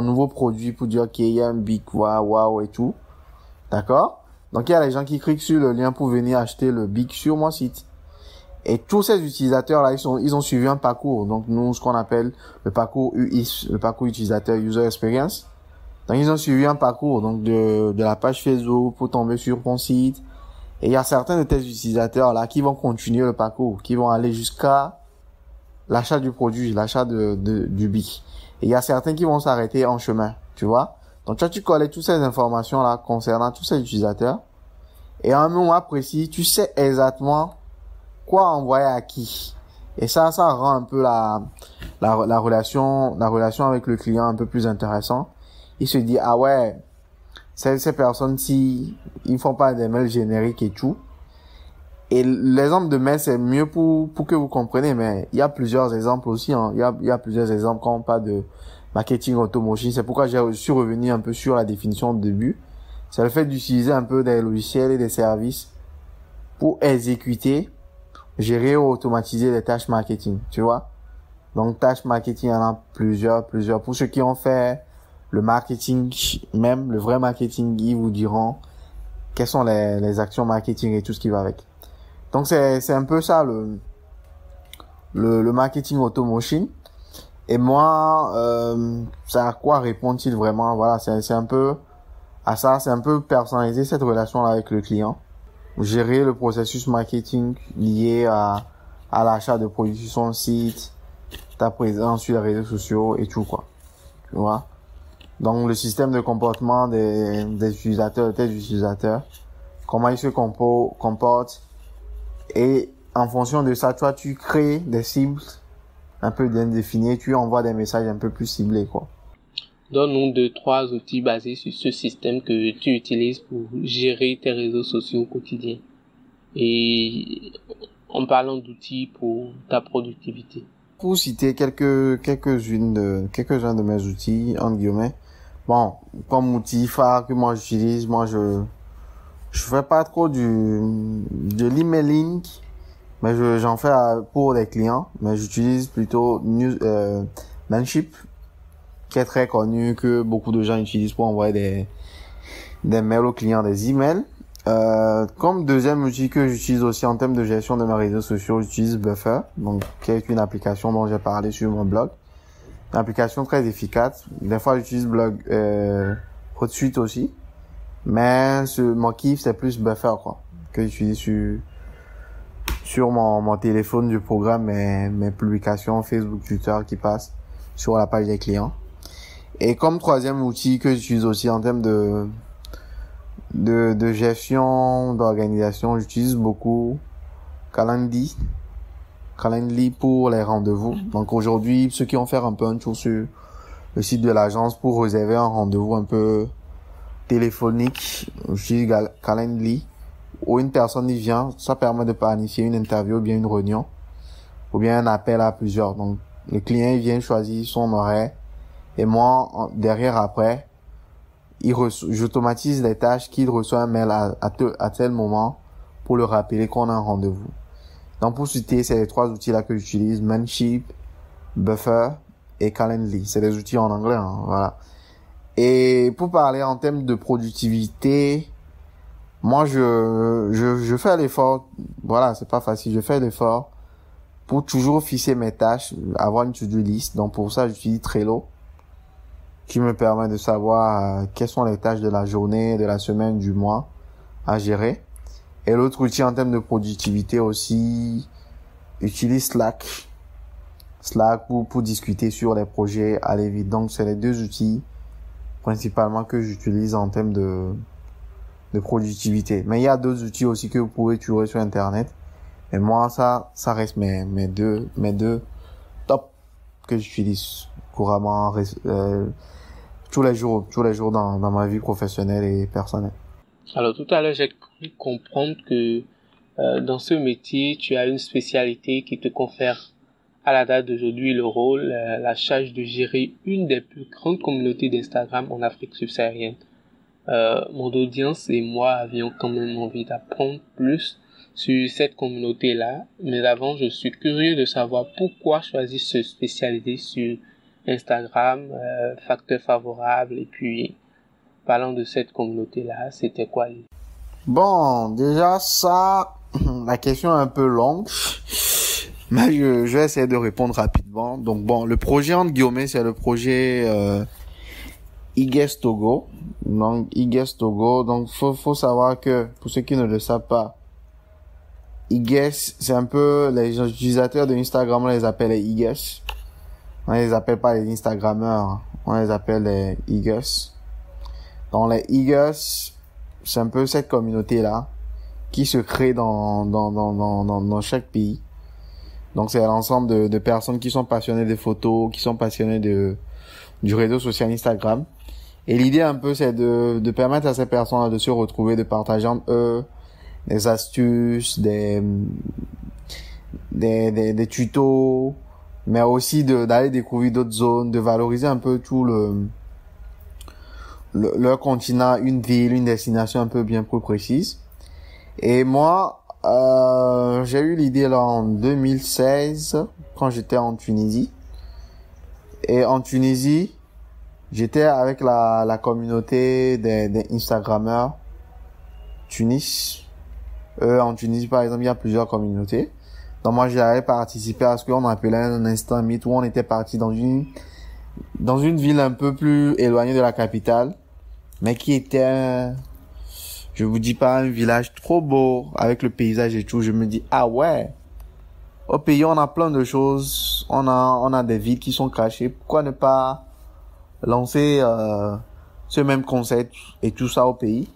A: nouveau produit pour dire ok, il y a un bic, waouh et tout. D'accord? Donc, il y a les gens qui cliquent sur le lien pour venir acheter le bic sur mon site. Et tous ces utilisateurs-là, ils ont suivi un parcours. Donc, nous, ce qu'on appelle le parcours UX, le parcours utilisateur User Experience. Donc, ils ont suivi un parcours, donc, de la page Facebook pour tomber sur mon site. Et il y a certains de tes utilisateurs-là qui vont continuer le parcours, qui vont aller jusqu'à l'achat du produit, l'achat du bic. Et il y a certains qui vont s'arrêter en chemin, tu vois. Donc, toi, tu collectes toutes ces informations-là concernant tous ces utilisateurs. Et à un moment précis, tu sais exactement quoi envoyer à qui. Et ça rend un peu la relation avec le client un peu plus intéressant. Il se dit, ah ouais, ces personnes-ci, ils font pas des mails génériques et tout. Et l'exemple de mail, c'est mieux pour que vous compreniez, mais il y a plusieurs exemples aussi, hein. Il y a plusieurs exemples quand on parle de marketing automation. C'est pourquoi je suis revenu un peu sur la définition de début. C'est le fait d'utiliser un peu des logiciels et des services pour exécuter, gérer ou automatiser les tâches marketing, tu vois. Donc, tâches marketing, il y en a plusieurs. Pour ceux qui ont fait le marketing, même le vrai marketing, ils vous diront quelles sont les actions marketing et tout ce qui va avec. Donc c'est un peu ça le marketing automation. Et moi ça à quoi répond-il vraiment? Voilà, c'est un peu à ça, c'est un peu personnaliser cette relation là avec le client, gérer le processus marketing lié à l'achat de produits sur son site, ta présence sur les réseaux sociaux et tout quoi. Tu vois? Donc le système de comportement des utilisateurs, des utilisateurs, comment ils se comportent. Et en fonction de ça, toi, tu crées des cibles un peu bien définies, tu envoies des messages un peu plus ciblés, quoi.
B: Donne-nous 2-3 outils basés sur ce système que tu utilises pour gérer tes réseaux sociaux au quotidien. Et en parlant d'outils pour ta productivité.
A: Pour citer quelques-uns de mes outils, entre guillemets. Bon, comme outil phare que moi j'utilise, je fais pas trop de l'emailing, mais j'en fais pour des clients, mais j'utilise plutôt Mailchimp, qui est très connu, que beaucoup de gens utilisent pour envoyer des mails aux clients, des emails. Comme deuxième outil que j'utilise aussi en termes de gestion de mes réseaux sociaux, j'utilise Buffer, donc qui est une application dont j'ai parlé sur mon blog. Une application très efficace. Des fois j'utilise HotSuite aussi. Mais mon kiff, c'est plus Buffer, quoi, que j'utilise sur mon téléphone. Du programme mes publications Facebook, Twitter qui passent sur la page des clients. Et comme troisième outil que j'utilise aussi en termes de gestion, d'organisation, j'utilise beaucoup Calendly pour les rendez-vous. Donc aujourd'hui, ceux qui vont faire un peu un tour sur le site de l'agence pour réserver un rendez-vous un peu téléphonique, j'utilise Calendly, où une personne y vient, ça permet de planifier une interview ou bien une réunion, ou bien un appel à plusieurs. Donc, le client, il vient choisir son horaire, et moi, derrière, après, j'automatise les tâches qu'il reçoit un mail à tel moment pour le rappeler qu'on a un rendez-vous. Donc, pour citer, c'est les trois outils-là que j'utilise, Mailchimp, Buffer et Calendly. C'est des outils en anglais, hein, voilà. Et pour parler en termes de productivité, moi je fais l'effort, voilà, c'est pas facile, je fais l'effort pour toujours fixer mes tâches, avoir une to-do list. Donc pour ça, j'utilise Trello, qui me permet de savoir quelles sont les tâches de la journée, de la semaine, du mois à gérer. Et l'autre outil en termes de productivité aussi, j'utilise Slack pour discuter sur les projets, aller vite. Donc c'est les deux outils principalement que j'utilise en termes de productivité. Mais il y a d'autres outils aussi que vous pouvez trouver sur Internet. Et moi, ça reste mes deux top que j'utilise couramment, tous les jours dans ma vie professionnelle et personnelle.
B: Alors tout à l'heure, j'ai cru comprendre que dans ce métier, tu as une spécialité qui te confère à la date d'aujourd'hui le rôle, la charge de gérer une des plus grandes communautés d'Instagram en Afrique subsaharienne. Mon audience et moi avions quand même envie d'apprendre plus sur cette communauté-là, mais avant, je suis curieux de savoir pourquoi choisir se spécialiser sur Instagram, facteurs favorables, et puis parlant de cette communauté-là, c'était quoi?
A: Bon, déjà ça, la question est un peu longue, mais je vais essayer de répondre rapidement. Donc bon, le projet entre guillemets, c'est le projet IGES Togo. Donc IGES Togo, donc faut savoir que pour ceux qui ne le savent pas, IGES, c'est un peu les utilisateurs de Instagram, on les appelle les IGES. On les appelle pas les Instagrammeurs, on les appelle les IGES. Donc les IGES, c'est un peu cette communauté-là qui se crée dans chaque pays. Donc c'est l'ensemble de personnes qui sont passionnées des photos, qui sont passionnées du réseau social Instagram. Et l'idée un peu, c'est de permettre à ces personnes de se retrouver, de partager entre eux des astuces, des tutos, mais aussi d'aller découvrir d'autres zones, de valoriser un peu tout leur continent, une ville, une destination un peu bien plus précise. Et moi, j'ai eu l'idée là en 2016, quand j'étais en Tunisie. Et en Tunisie, j'étais avec la communauté des Instagrammeurs Tunis. En Tunisie, par exemple, il y a plusieurs communautés. Donc moi, j'avais participé à ce qu'on appelait un instant meet, où on était parti dans une ville un peu plus éloignée de la capitale, mais qui était, je vous dis pas, un village trop beau, avec le paysage et tout. Je me dis, ah ouais, au pays, on a plein de choses, on a des villes qui sont cachées. Pourquoi ne pas lancer ce même concept et tout ça au pays?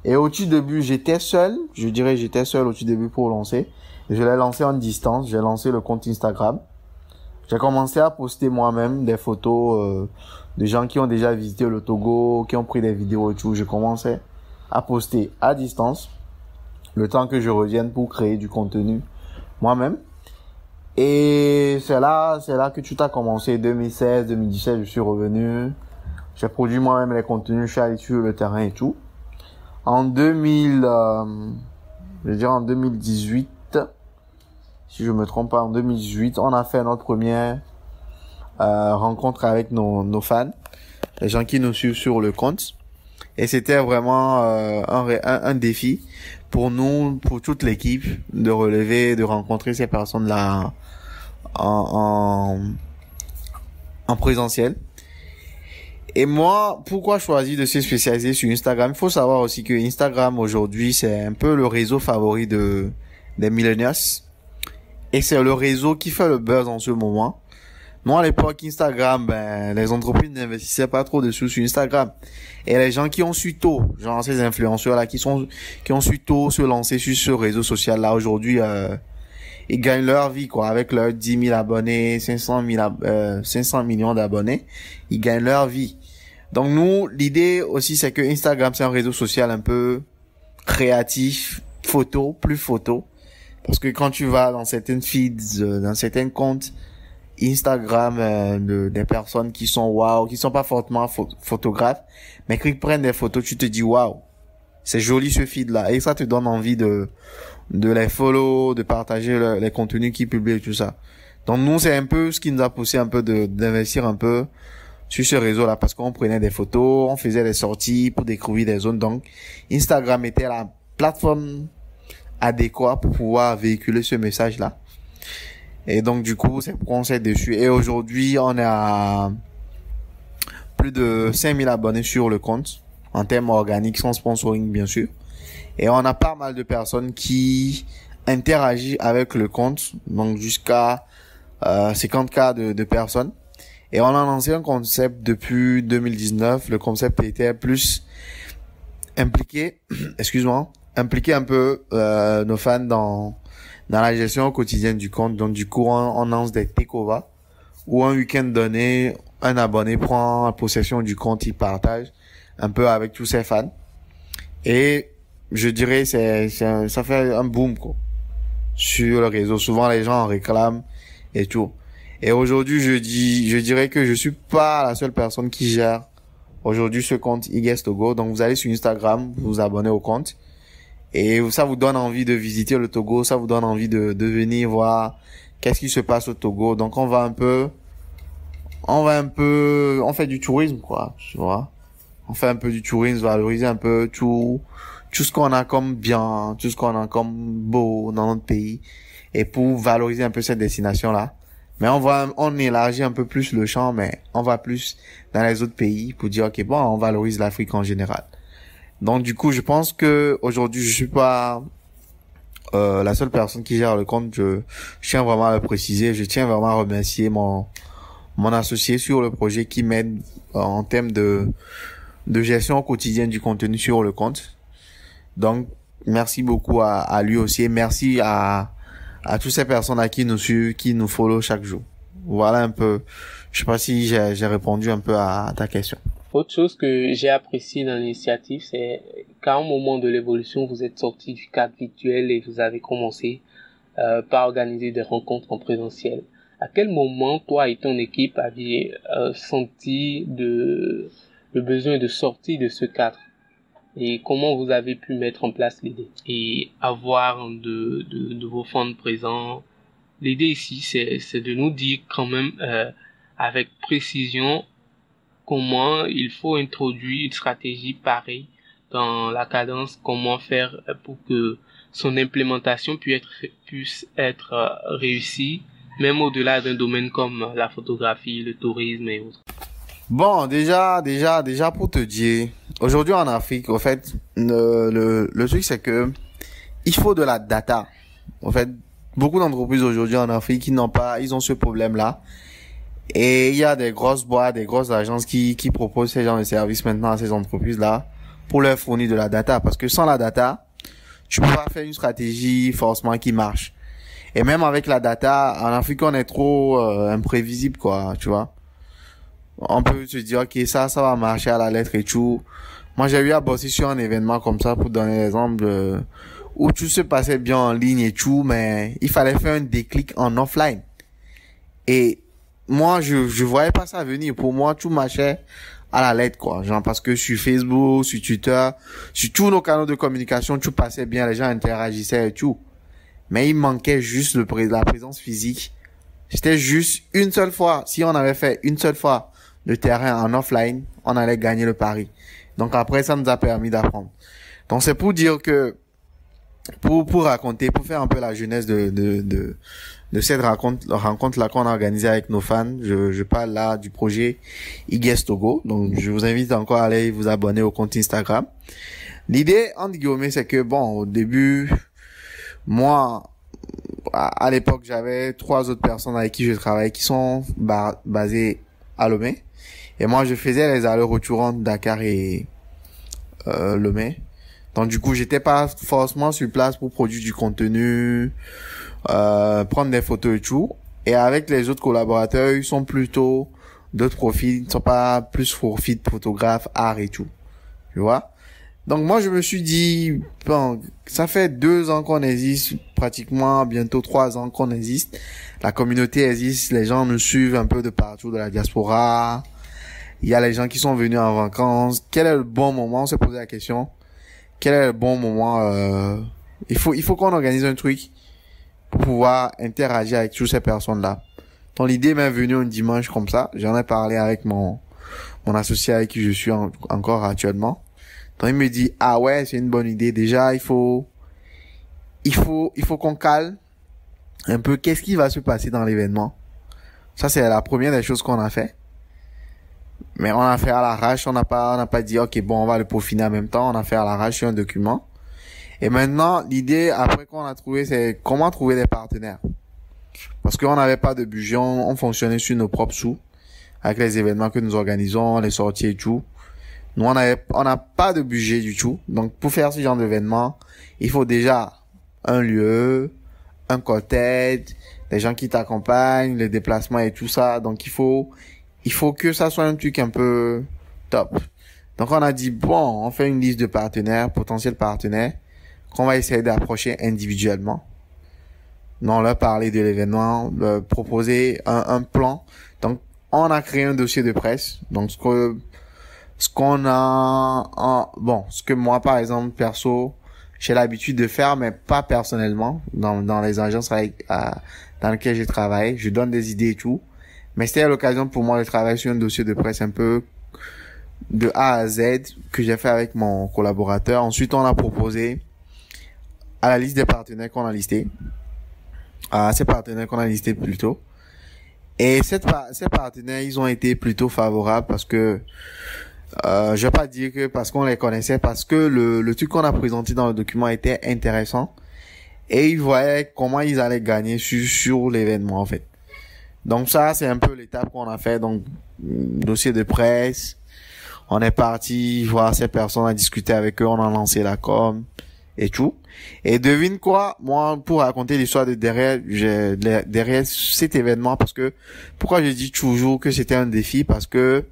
A: Et au tout début, j'étais seul au tout début pour lancer. Je l'ai lancé en distance, j'ai lancé le compte Instagram. J'ai commencé à poster moi-même des photos de gens qui ont déjà visité le Togo, qui ont pris des vidéos et tout. Je commençais à poster à distance, le temps que je revienne pour créer du contenu moi-même. Et c'est là que tout a commencé. 2016, 2017, je suis revenu. J'ai produit moi-même les contenus, je suis allé sur le terrain et tout. En 2018, si je me trompe pas, en 2018, on a fait notre première rencontre avec nos fans, les gens qui nous suivent sur le compte. Et c'était vraiment un défi pour nous, pour toute l'équipe, de relever, de rencontrer ces personnes-là en présentiel. Et moi, pourquoi choisir de se spécialiser sur Instagram? Il faut savoir aussi que Instagram aujourd'hui, c'est un peu le réseau favori des millennials. Et c'est le réseau qui fait le buzz en ce moment. Moi, à l'époque, Instagram, les entreprises n'investissaient pas trop dessus sur Instagram. Et les gens qui ont su tôt, genre ces influenceurs-là, qui ont su tôt se lancer sur ce réseau social-là, aujourd'hui, ils gagnent leur vie, quoi, avec leurs 10 000 abonnés, 500 millions d'abonnés. Ils gagnent leur vie. Donc nous, l'idée aussi, c'est que Instagram, c'est un réseau social un peu créatif, plus photo. Parce que quand tu vas dans certaines feeds, dans certains comptes Instagram, des personnes qui sont waouh, qui sont pas fortement photographes, mais qui prennent des photos, tu te dis waouh, c'est joli ce feed-là. Et ça te donne envie de les follow, de partager les contenus qu'ils publient et tout ça. Donc nous, c'est un peu ce qui nous a poussé un peu d'investir un peu sur ce réseau-là, parce qu'on prenait des photos, on faisait des sorties pour découvrir des zones. Donc Instagram était la plateforme adéquate pour pouvoir véhiculer ce message-là. Et donc du coup, c'est pourquoi on s'est dessus. Et aujourd'hui, on est à plus de 5000 abonnés sur le compte, en termes organiques, sans sponsoring bien sûr. Et on a pas mal de personnes qui interagissent avec le compte, donc jusqu'à 50K de personnes. Et on a lancé un concept depuis 2019. Le concept était plus impliquer un peu nos fans dans la gestion quotidienne du compte. Donc du coup, on lance des takeovers où un week-end donné, un abonné prend possession du compte, il partage un peu avec tous ses fans. Et je dirais ça fait un boom quoi sur le réseau. Souvent les gens en réclament et tout. Et aujourd'hui, je dirais que je suis pas la seule personne qui gère aujourd'hui ce compte iGuess Togo. Donc vous allez sur Instagram, vous vous abonnez au compte et ça vous donne envie de visiter le Togo, ça vous donne envie de venir voir qu'est-ce qui se passe au Togo. Donc on fait du tourisme quoi, tu vois. On fait un peu du tourisme, valoriser un peu tout ce qu'on a comme bien, tout ce qu'on a comme beau dans notre pays, et pour valoriser un peu cette destination-là. Mais on élargit un peu plus le champ, mais on va plus dans les autres pays pour dire, ok, bon, on valorise l'Afrique en général. Donc, du coup, je pense que aujourd'hui, je suis pas, la seule personne qui gère le compte. Je tiens vraiment à le préciser. Je tiens vraiment à remercier mon associé sur le projet qui m'aide en termes de gestion quotidienne du contenu sur le compte. Donc, merci beaucoup à lui aussi, et merci à toutes ces personnes à qui nous suivent, qui nous follow chaque jour. Voilà un peu. Je sais pas si j'ai répondu un peu à ta question.
B: Autre chose que j'ai apprécié dans l'initiative, c'est qu'à un moment de l'évolution, vous êtes sorti du cadre virtuel et vous avez commencé par organiser des rencontres en présentiel. À quel moment, toi et ton équipe aviez senti le besoin de sortir de ce cadre? Et comment vous avez pu mettre en place l'idée et avoir de vos fonds présents? L'idée ici, c'est de nous dire quand même avec précision comment il faut introduire une stratégie pareille dans la cadence, comment faire pour que son implémentation puisse être réussie, même au-delà d'un domaine comme la photographie, le tourisme et autres.
A: Bon, déjà pour te dire, aujourd'hui en Afrique, en fait, le truc c'est que il faut de la data. En fait, beaucoup d'entreprises aujourd'hui en Afrique, ils ont ce problème-là. Et il y a des grosses boîtes, des grosses agences qui proposent ces genres de services maintenant à ces entreprises-là pour leur fournir de la data. Parce que sans la data, tu peux pas faire une stratégie forcément qui marche. Et même avec la data, en Afrique, on est trop imprévisible, quoi, tu vois. On peut se dire, ok, ça va marcher à la lettre et tout. Moi, j'ai eu à bosser sur un événement comme ça pour donner l'exemple où tout se passait bien en ligne et tout, mais il fallait faire un déclic en offline. Et moi, je voyais pas ça venir. Pour moi, tout marchait à la lettre, quoi. Genre, parce que sur Facebook, sur Twitter, sur tous nos canaux de communication, tout passait bien, les gens interagissaient et tout. Mais il manquait juste la présence physique. C'était juste une seule fois. Si on avait fait une seule fois le terrain en offline, on allait gagner le pari. Donc après, ça nous a permis d'apprendre. Donc c'est pour dire que, pour raconter, pour faire un peu la jeunesse de cette rencontre-là qu'on a organisée avec nos fans. Je parle là du projet IGES Togo. Donc, je vous invite encore à aller vous abonner au compte Instagram. L'idée, entre guillemets, c'est que bon, au début, moi, à l'époque, j'avais 3 autres personnes avec qui je travaillais qui sont basées à Lomé. Et moi, je faisais les allers-retours entre Dakar et Lomé. Donc du coup, j'étais pas forcément sur place pour produire du contenu, prendre des photos et tout. Et avec les autres collaborateurs, ils sont plutôt d'autres profils, ils ne sont pas plus profils de photographes, art et tout. Tu vois? Donc moi, je me suis dit, bon, ça fait 2 ans qu'on existe, pratiquement bientôt 3 ans qu'on existe. La communauté existe, les gens nous suivent un peu de partout de la diaspora. Il y a les gens qui sont venus en vacances. Quel est le bon moment? On s'est posé la question. Quel est le bon moment? Il faut qu'on organise un truc pour pouvoir interagir avec toutes ces personnes-là. Donc l'idée m'est venue un dimanche comme ça. J'en ai parlé avec mon associé avec qui je suis encore actuellement. Donc il me dit, ah ouais, c'est une bonne idée. Déjà, il faut qu'on cale un peu qu'est-ce qui va se passer dans l'événement. Ça, c'est la première des choses qu'on a fait. Mais on a fait à l'arrache, on n'a pas dit, ok, bon, on va le peaufiner en même temps. On a fait à l'arrache sur un document. Et maintenant, l'idée, après qu'on a trouvé, c'est comment trouver des partenaires. Parce qu'on n'avait pas de budget, on fonctionnait sur nos propres sous. Avec les événements que nous organisons, les sorties et tout. Nous, on n'a pas de budget du tout. Donc, pour faire ce genre d'événement, il faut déjà un lieu, un cortège, des gens qui t'accompagnent, les déplacements et tout ça. Donc, il faut que ça soit un truc un peu top. Donc, on a dit, bon, on fait une liste de partenaires, potentiels partenaires, qu'on va essayer d'approcher individuellement. On leur parler de l'événement, proposer un plan. Donc, on a créé un dossier de presse. Donc, ce que moi, par exemple, perso, j'ai l'habitude de faire, mais pas personnellement, dans les agences dans lesquelles j'ai travaillé. Je donne des idées et tout. Mais c'était l'occasion pour moi de travailler sur un dossier de presse un peu de A à Z que j'ai fait avec mon collaborateur. Ensuite, on a proposé à la liste des partenaires qu'on a listés. À ces partenaires qu'on a listés plutôt. Et ces partenaires, ils ont été plutôt favorables parce que je vais pas dire que parce qu'on les connaissait, parce que le truc qu'on a présenté dans le document était intéressant et ils voyaient comment ils allaient gagner sur l'événement en fait. Donc ça, c'est un peu l'étape qu'on a fait. Donc dossier de presse, on est parti voir ces personnes, on a discuté avec eux, on a lancé la com et tout. Et devine quoi, moi, pour raconter l'histoire de derrière cet événement, parce que pourquoi je dis toujours que c'était un défi, parce que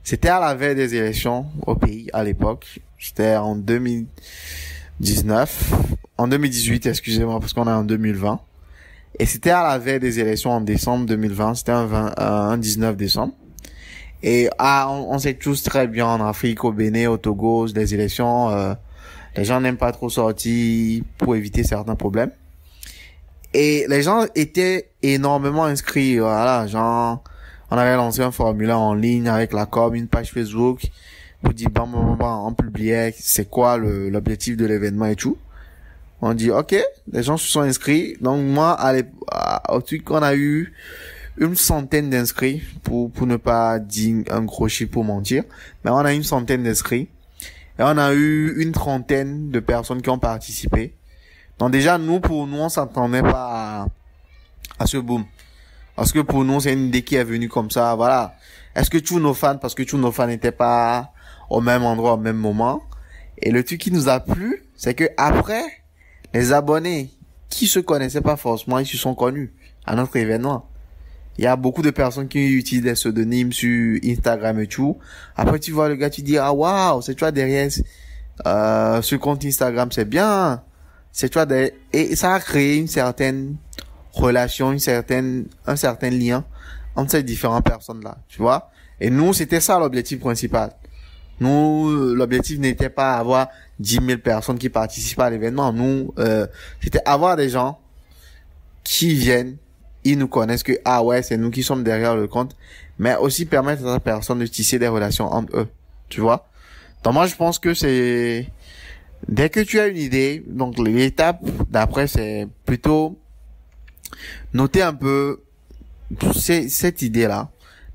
A: C'était à la veille des élections au pays à l'époque. C'était en 2019, en 2018, excusez-moi, parce qu'on est en 2020. Et c'était à la veille des élections en décembre 2020. C'était un 19 décembre. Et on sait tous très bien en Afrique, au Bénin, au Togo, les élections, les gens n'aiment pas trop sortir pour éviter certains problèmes. Et les gens étaient énormément inscrits, voilà, genre, on avait lancé un formulaire en ligne avec la com, une page Facebook, pour dire, on publiait c'est quoi l'objectif de l'événement et tout. On dit, ok, les gens se sont inscrits. Donc moi, au truc, on a eu une centaine d'inscrits, pour ne pas dire un gros chiffre pour mentir, mais on a une centaine d'inscrits. Et on a eu une trentaine de personnes qui ont participé. Donc déjà, pour nous, on s'attendait pas à ce boom. Parce que pour nous, c'est une idée qui est venue comme ça, voilà. Est-ce que tous nos fans, parce que tous nos fans n'étaient pas au même endroit, au même moment. Et le truc qui nous a plu, c'est que après, les abonnés qui se connaissaient pas forcément, ils se sont connus à notre événement. Il y a beaucoup de personnes qui utilisent des pseudonymes sur Instagram et tout. Après, tu vois le gars, tu dis, ah, waouh, c'est toi derrière, ce compte Instagram, c'est bien. C'est toi derrière. Et ça a créé une certaine relation, un certain lien entre ces différentes personnes-là, tu vois. Et nous, c'était ça l'objectif principal. Nous, l'objectif n'était pas avoir 10 000 personnes qui participent à l'événement. Nous, c'était avoir des gens qui viennent, ils nous connaissent que, ah ouais, c'est nous qui sommes derrière le compte, mais aussi permettre à la personne de tisser des relations entre eux, tu vois. Donc moi, je pense que dès que tu as une idée, donc l'étape d'après, c'est plutôt noter un peu cette idée-là,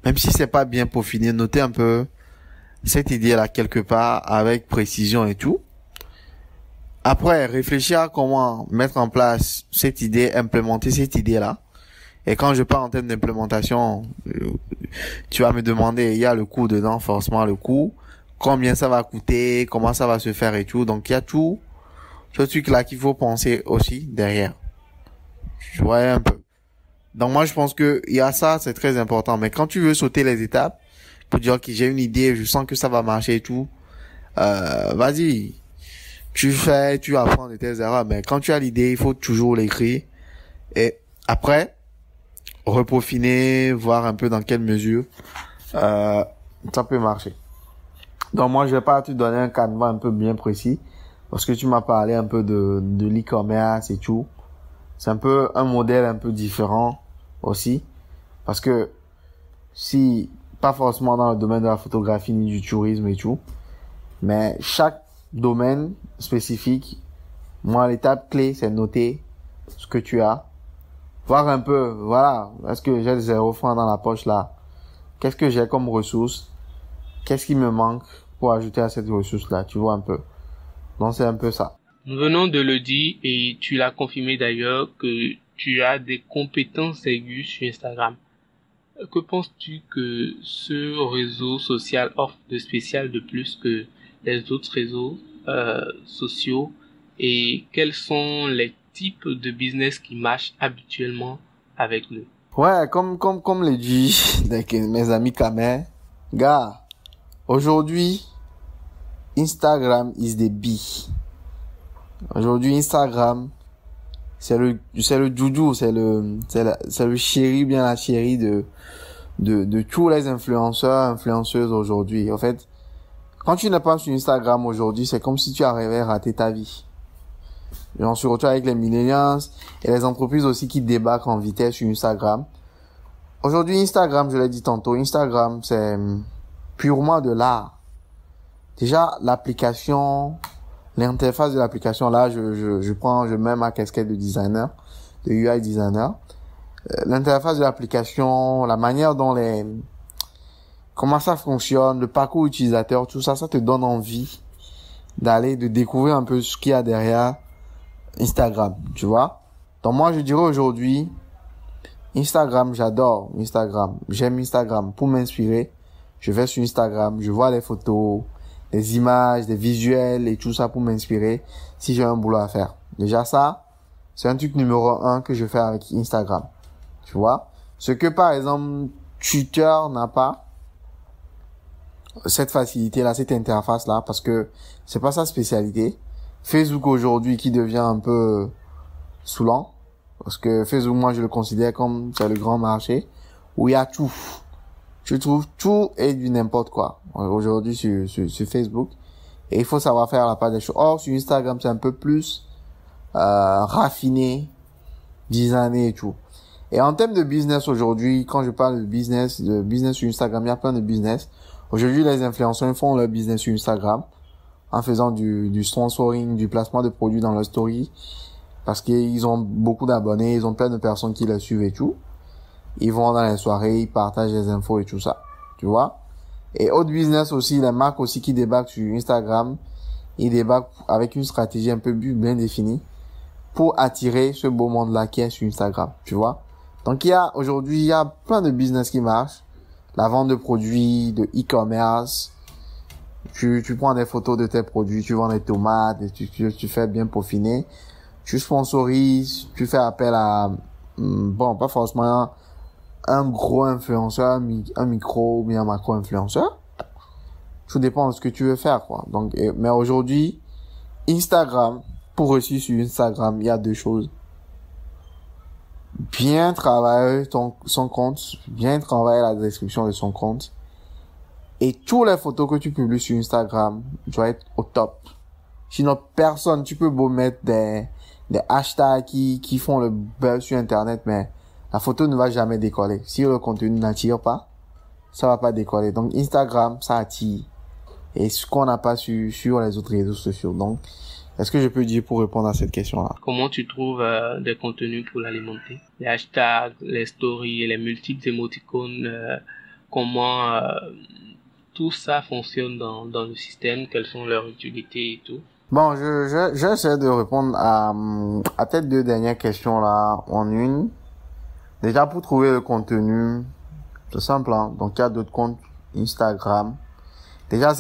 A: même si c'est pas bien peaufiné, noter un peu cette idée-là quelque part avec précision et tout. Après, réfléchir à comment mettre en place cette idée, implémenter cette idée-là. Et quand je parle en termes d'implémentation, tu vas me demander, il y a le coût dedans, forcément le coût, combien ça va coûter, comment ça va se faire et tout. Donc il y a tout ce truc-là qu'il faut penser aussi derrière. Tu vois un peu. Donc moi je pense que il y a ça, c'est très important. Mais quand tu veux sauter les étapes pour dire que j'ai une idée, je sens que ça va marcher et tout, vas-y, tu apprends de tes erreurs. Mais quand tu as l'idée, il faut toujours l'écrire et après repeaufiner, voir un peu dans quelle mesure ça peut marcher. Donc moi je vais pas te donner un canevas un peu bien précis parce que tu m'as parlé un peu de l'e-commerce et tout. C'est un peu un modèle un peu différent aussi parce que si pas forcément dans le domaine de la photographie ni du tourisme et tout, mais chaque domaine spécifique, moi l'étape clé c'est noter ce que tu as, voir un peu, voilà, est-ce que j'ai 0 francs dans la poche là, qu'est-ce que j'ai comme ressource, qu'est-ce qui me manque pour ajouter à cette ressource là, tu vois un peu. Donc c'est un peu ça.
B: Nous venons de le dire et tu l'as confirmé d'ailleurs que tu as des compétences aiguës sur Instagram. Que penses-tu que ce réseau social offre de spécial de plus que les autres réseaux sociaux et quels sont les types de business qui marchent habituellement avec nous?
A: Ouais, comme le dit mes amis Kamer, gars, aujourd'hui, Instagram is the bee. Aujourd'hui, Instagram, c'est le doudou, c'est le chéri, bien la chérie de tous les influenceurs, influenceuses aujourd'hui. En fait, quand tu n'es pas sur Instagram aujourd'hui, c'est comme si tu arrivais à rater ta vie. On se retrouve avec les millennials et les entreprises aussi qui débarquent en vitesse sur Instagram. Aujourd'hui, Instagram, je l'ai dit tantôt, Instagram, c'est purement de l'art. Déjà, l'application, l'interface de l'application, là, je mets ma casquette de designer, de UI designer. L'interface de l'application, la manière dont comment ça fonctionne, le parcours utilisateur, tout ça, ça te donne envie de découvrir un peu ce qu'il y a derrière Instagram, tu vois. Donc moi, je dirais aujourd'hui, Instagram, j'adore Instagram. J'aime Instagram pour m'inspirer. Je vais sur Instagram, je vois les photos, les images, les visuels et tout ça pour m'inspirer si j'ai un boulot à faire. Déjà ça, c'est un truc numéro 1 que je fais avec Instagram. Tu vois? Ce que par exemple Twitter n'a pas, cette facilité-là, cette interface-là, parce que c'est pas sa spécialité. Facebook aujourd'hui qui devient un peu saoulant, parce que Facebook, moi, je le considère comme c'est le grand marché où il y a tout. Tu trouves tout et du n'importe quoi aujourd'hui sur Facebook. Et il faut savoir faire la part des choses. Or, sur Instagram, c'est un peu plus raffiné, designé et tout. Et en termes de business aujourd'hui, quand je parle de business sur Instagram, il y a plein de business. Aujourd'hui, les influenceurs font leur business sur Instagram en faisant du sponsoring, du placement de produits dans leur story, parce qu'ils ont beaucoup d'abonnés, ils ont plein de personnes qui les suivent et tout. Ils vont dans les soirées, ils partagent les infos et tout ça, tu vois. Et autre business aussi, les marques aussi qui débarquent sur Instagram, ils débarquent avec une stratégie un peu bien définie pour attirer ce beau monde-là qui est sur Instagram, tu vois. Donc aujourd'hui, il y a plein de business qui marchent. La vente de produits, de e-commerce. Tu prends des photos de tes produits, tu vends des tomates, et tu fais bien peaufiner. Tu sponsorises, tu fais appel à, pas forcément un gros influenceur, un micro ou bien un macro influenceur. Tout dépend de ce que tu veux faire, quoi. Donc, mais aujourd'hui, Instagram, pour réussir sur Instagram, il y a deux choses. Bien travailler son compte, bien travailler la description de son compte. Et toutes les photos que tu publies sur Instagram doivent être au top. Sinon, personne, tu peux beau mettre des hashtags qui font le buzz sur Internet, mais la photo ne va jamais décoller. Si le contenu n'attire pas, ça va pas décoller. Donc, Instagram, ça attire. Et ce qu'on n'a pas sur les autres réseaux sociaux. Donc, est-ce que je peux dire pour répondre à cette question-là?
B: Comment tu trouves des contenus pour l'alimenter? Les hashtags, les stories, les multiples émoticônes, comment tout ça fonctionne dans le système, quelles sont leurs utilités et tout?
A: Bon, j'essaie de répondre à tes deux dernières questions-là en une. Déjà, pour trouver le contenu, c'est simple, hein. Donc, il y a d'autres comptes Instagram. Déjà,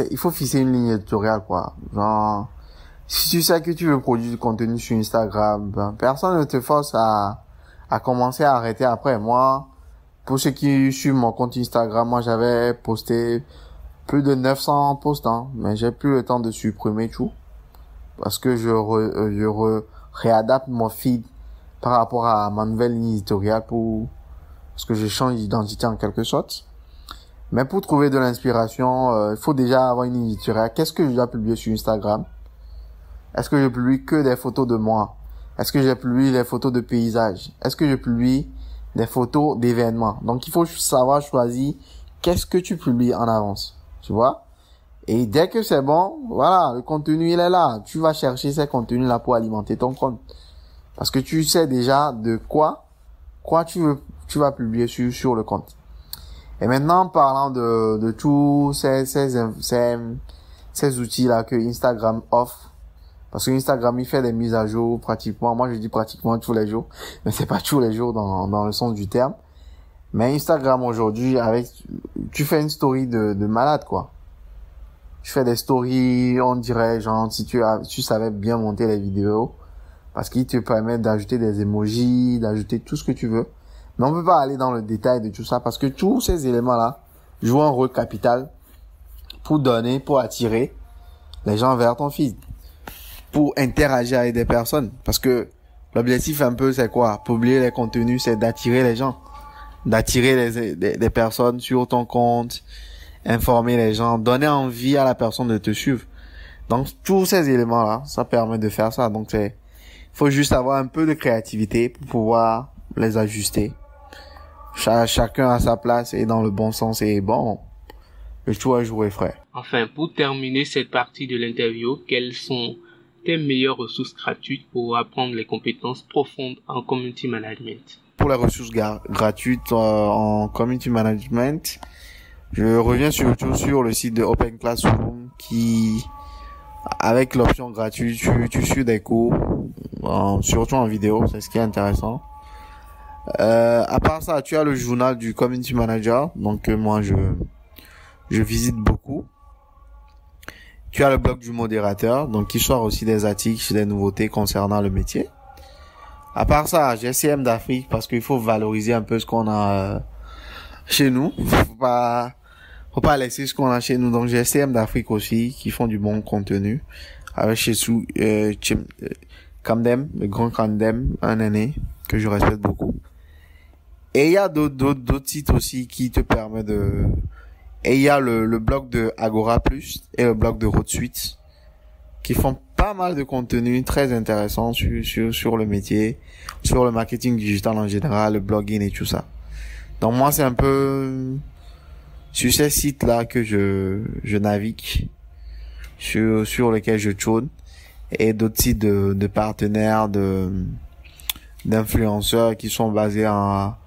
A: il faut fixer une ligne éditoriale, quoi. Genre, si tu sais que tu veux produire du contenu sur Instagram, ben, personne ne te force à commencer à arrêter après. Moi, pour ceux qui suivent mon compte Instagram, moi, j'avais posté plus de 900 posts, hein, mais j'ai plus le temps de supprimer tout. Parce que je réadapte mon feed par rapport à ma nouvelle ligne éditoriale parce que je change d'identité en quelque sorte. Mais pour trouver de l'inspiration, il faut déjà avoir une ligne éditoriale. Qu'est-ce que je dois publier sur Instagram? Est-ce que je publie que des photos de moi? Est-ce que je publie des photos de paysages? Est-ce que je publie des photos d'événements? Donc, il faut savoir choisir qu'est-ce que tu publies en avance. Tu vois? Et dès que c'est bon, voilà, le contenu, il est là. Tu vas chercher ces contenus-là pour alimenter ton compte. Parce que tu sais déjà de quoi tu vas publier sur le compte. Et maintenant, parlant de tous ces outils-là que Instagram offre, parce que Instagram, il fait des mises à jour pratiquement, moi je dis pratiquement tous les jours, mais c'est pas tous les jours dans le sens du terme. Mais Instagram aujourd'hui, tu fais une story de malade, quoi. Tu fais des stories, on dirait, genre, si tu savais bien monter les vidéos, parce qu'il te permet d'ajouter des emojis, d'ajouter tout ce que tu veux. Mais on peut pas aller dans le détail de tout ça, parce que tous ces éléments-là jouent un rôle capital pour attirer les gens vers ton feed, pour interagir avec des personnes. Parce que l'objectif un peu, c'est quoi? Publier les contenus, c'est d'attirer les gens, d'attirer des personnes sur ton compte, informer les gens, donner envie à la personne de te suivre. Donc, tous ces éléments-là, ça permet de faire ça. Donc, faut juste avoir un peu de créativité pour pouvoir les ajuster. Chacun à sa place et dans le bon sens et bon, le tout à jouer frais.
B: Enfin, pour terminer cette partie de l'interview, quelles sont tes meilleures ressources gratuites pour apprendre les compétences profondes en community management?
A: Pour les ressources gratuites en community management, je reviens surtout sur le site de Open Classroom qui, avec l'option gratuite, tu suis des cours, surtout en vidéo, c'est ce qui est intéressant. À part ça, tu as le journal du community manager, donc moi je visite beaucoup. Tu as le blog du modérateur, donc qui sort aussi des articles, des nouveautés concernant le métier. À part ça, j'ai CM d'Afrique parce qu'il faut valoriser un peu ce qu'on a chez nous. Faut faut pas laisser ce qu'on a chez nous. Donc j'ai STM d'Afrique aussi, qui font du bon contenu. Avec chez Kamdem, le grand Kamdem, un aîné, que je respecte beaucoup. Et il y a d'autres sites aussi qui te permettent et il y a le blog de Agora Plus et le blog de Roadsuite, qui font pas mal de contenu très intéressant sur le métier, sur le marketing digital en général, le blogging et tout ça. Donc moi, c'est un peu sur ces sites-là que je navigue, sur lesquels je tourne, et d'autres sites de partenaires, d'influenceurs qui sont basés à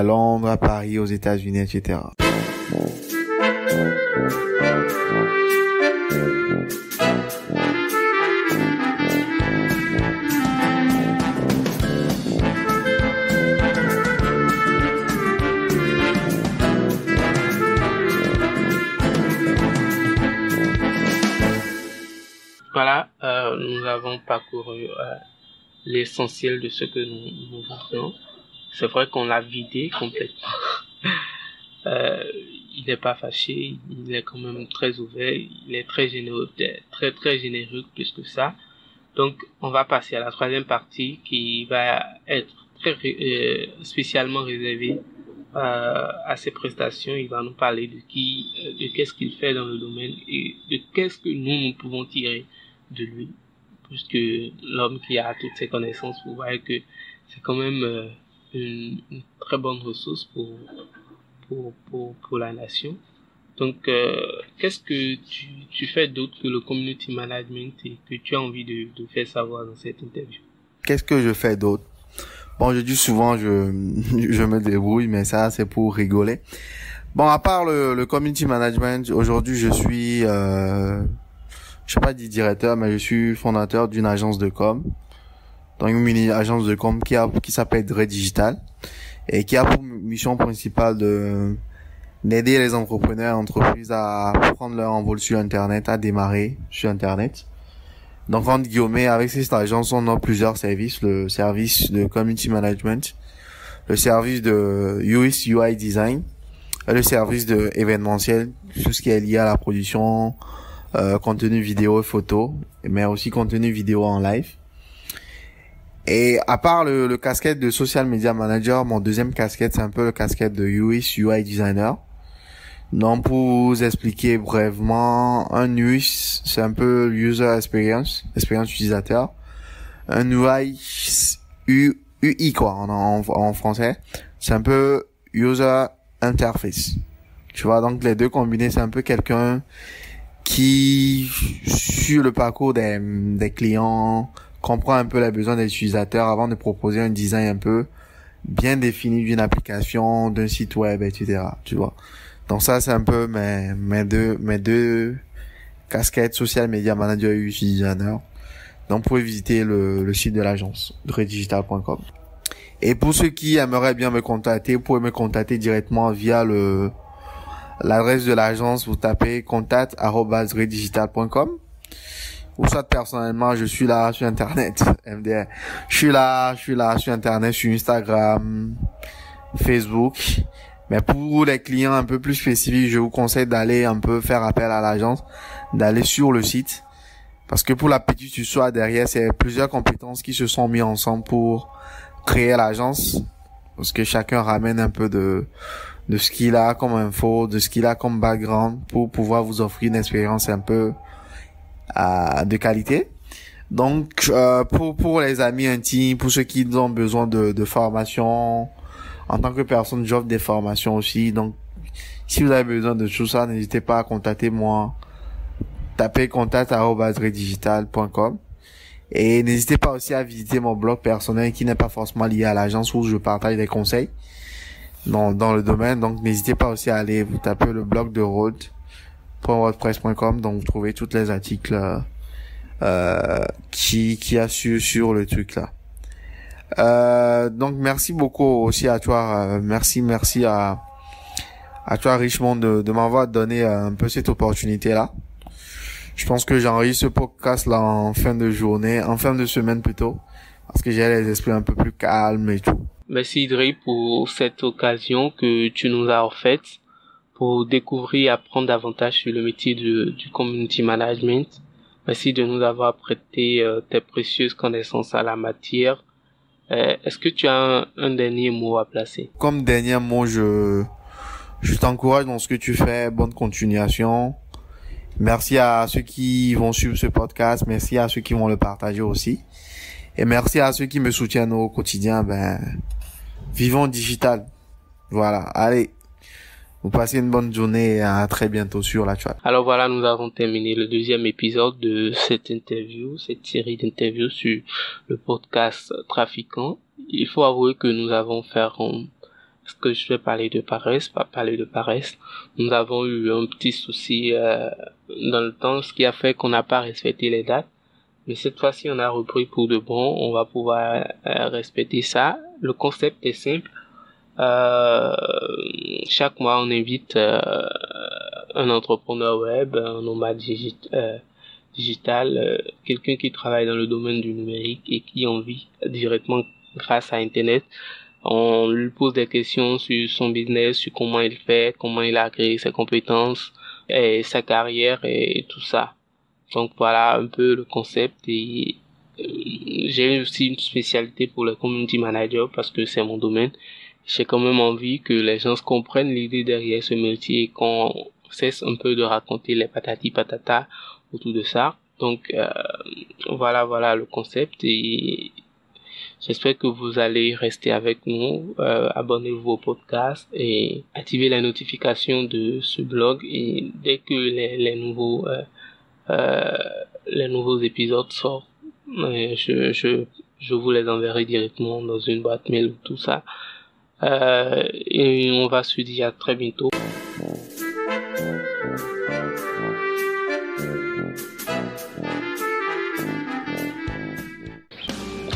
A: Londres, à Paris, aux États-Unis, etc.
B: Voilà, nous avons parcouru l'essentiel de ce que nous voulions. C'est vrai qu'on l'a vidé complètement. Il n'est pas fâché, il est quand même très ouvert, il est très généreux, très généreux plus que ça. Donc, on va passer à la troisième partie qui va être spécialement réservée à ses prestations. Il va nous parler de qu'est-ce qu'il fait dans le domaine et de qu'est-ce que nous pouvons tirer de lui, puisque l'homme qui a toutes ces connaissances, vous voyez que c'est quand même une très bonne ressource pour la nation. Donc, qu'est-ce que tu fais d'autre que le community management et que tu as envie de faire savoir dans cette interview?
A: Qu'est-ce que je fais d'autre? Bon, je dis souvent, je me débrouille, mais ça, c'est pour rigoler. Bon, à part le community management, aujourd'hui, je suis, je sais pas dit directeur, mais je suis fondateur d'une agence de com. Donc, une mini agence de com qui s'appelle Dre Digital et qui a pour mission principale d'aider les entrepreneurs et entreprises à prendre leur envol sur Internet, à démarrer sur Internet. Donc, entre guillemets, avec cette agence, on a plusieurs services. Le service de community management, le service de UX UI design, et le service de événementiel, tout ce qui est lié à la production, contenu vidéo et photo, mais aussi contenu vidéo en live. Et à part le casquette de social media manager, mon deuxième casquette, c'est un peu le casquette de UX UI designer. Donc, pour vous expliquer brièvement, un UX, c'est un peu user experience utilisateur. Un UI, UI quoi, en français, c'est un peu user interface. Tu vois, donc les deux combinés, c'est un peu quelqu'un qui, sur le parcours des clients, comprend un peu les besoins des utilisateurs avant de proposer un design un peu bien défini d'une application, d'un site web, etc. Tu vois. Donc ça, c'est un peu mes deux casquettes social media manager et UX designer. Donc, vous pouvez visiter le site de l'agence, dredigital.com. Et pour ceux qui aimeraient bien me contacter, vous pouvez me contacter directement via l'adresse de l'agence. Vous tapez contact@dredigital.com. Ou soit personnellement, je suis là sur Internet, MDR. Je suis là sur Internet, sur Instagram, Facebook. Mais pour les clients un peu plus spécifiques, je vous conseille d'aller un peu faire appel à l'agence, d'aller sur le site. Parce que pour la petite histoire derrière, c'est plusieurs compétences qui se sont mis ensemble pour créer l'agence. Parce que chacun ramène un peu de ce qu'il a comme info, de ce qu'il a comme background pour pouvoir vous offrir une expérience un peu de qualité. Donc, pour les amis intimes, pour ceux qui ont besoin de formation, en tant que personne, j'offre des formations aussi. Donc, si vous avez besoin de tout ça, n'hésitez pas à contacter moi. Tapez contact@dredigital.com. Et n'hésitez pas aussi à visiter mon blog personnel qui n'est pas forcément lié à l'agence où je partage des conseils dans le domaine. Donc, n'hésitez pas aussi à aller vous taper le blog de road.wordpress.com. Donc, vous trouvez tous les articles qui a sur le truc là. Donc merci beaucoup aussi à toi, merci à toi Richmond de m'avoir donné un peu cette opportunité là. Je pense que j'enregistre ce podcast là en fin de semaine plutôt, parce que j'ai les esprits un peu plus calmes et tout.
B: Merci Dre pour cette occasion que tu nous as offerte. pour découvrir et apprendre davantage sur le métier du community management. Merci de nous avoir prêté tes précieuses connaissances à la matière. Est-ce que tu as un dernier mot à placer?
A: Comme dernier mot, je t'encourage dans ce que tu fais. Bonne continuation. Merci à ceux qui vont suivre ce podcast. Merci à ceux qui vont le partager aussi. Et merci à ceux qui me soutiennent au quotidien. Vivons digital. Voilà. Allez. Vous passez une bonne journée et à très bientôt sur la chat.
B: Alors voilà, nous avons terminé le deuxième épisode de cette série d'interviews sur le podcast Trafiquant. Il faut avouer que nous avons fait ce que je vais parler de paresse, pas parler de paresse. Nous avons eu un petit souci dans le temps, ce qui a fait qu'on n'a pas respecté les dates. Mais cette fois-ci, on a repris pour de bon. On va pouvoir respecter ça. Le concept est simple. Chaque mois, on invite un entrepreneur web, un nomade digital, quelqu'un qui travaille dans le domaine du numérique et qui en vit directement grâce à Internet. On lui pose des questions sur son business, sur comment il fait, comment il a créé ses compétences, et sa carrière et tout ça. Donc voilà un peu le concept. Et j'ai aussi une spécialité pour le community manager parce que c'est mon domaine. J'ai quand même envie que les gens comprennent l'idée derrière ce métier et qu'on cesse un peu de raconter les patati patata autour de ça. Donc voilà le concept et j'espère que vous allez rester avec nous. Abonnez-vous au podcast et activez la notification de ce blog et dès que les nouveaux épisodes sortent, je vous les enverrai directement dans une boîte mail ou tout ça. Et on va se dire à très bientôt.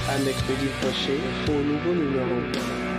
B: À mercredi prochain pour un nouveau numéro.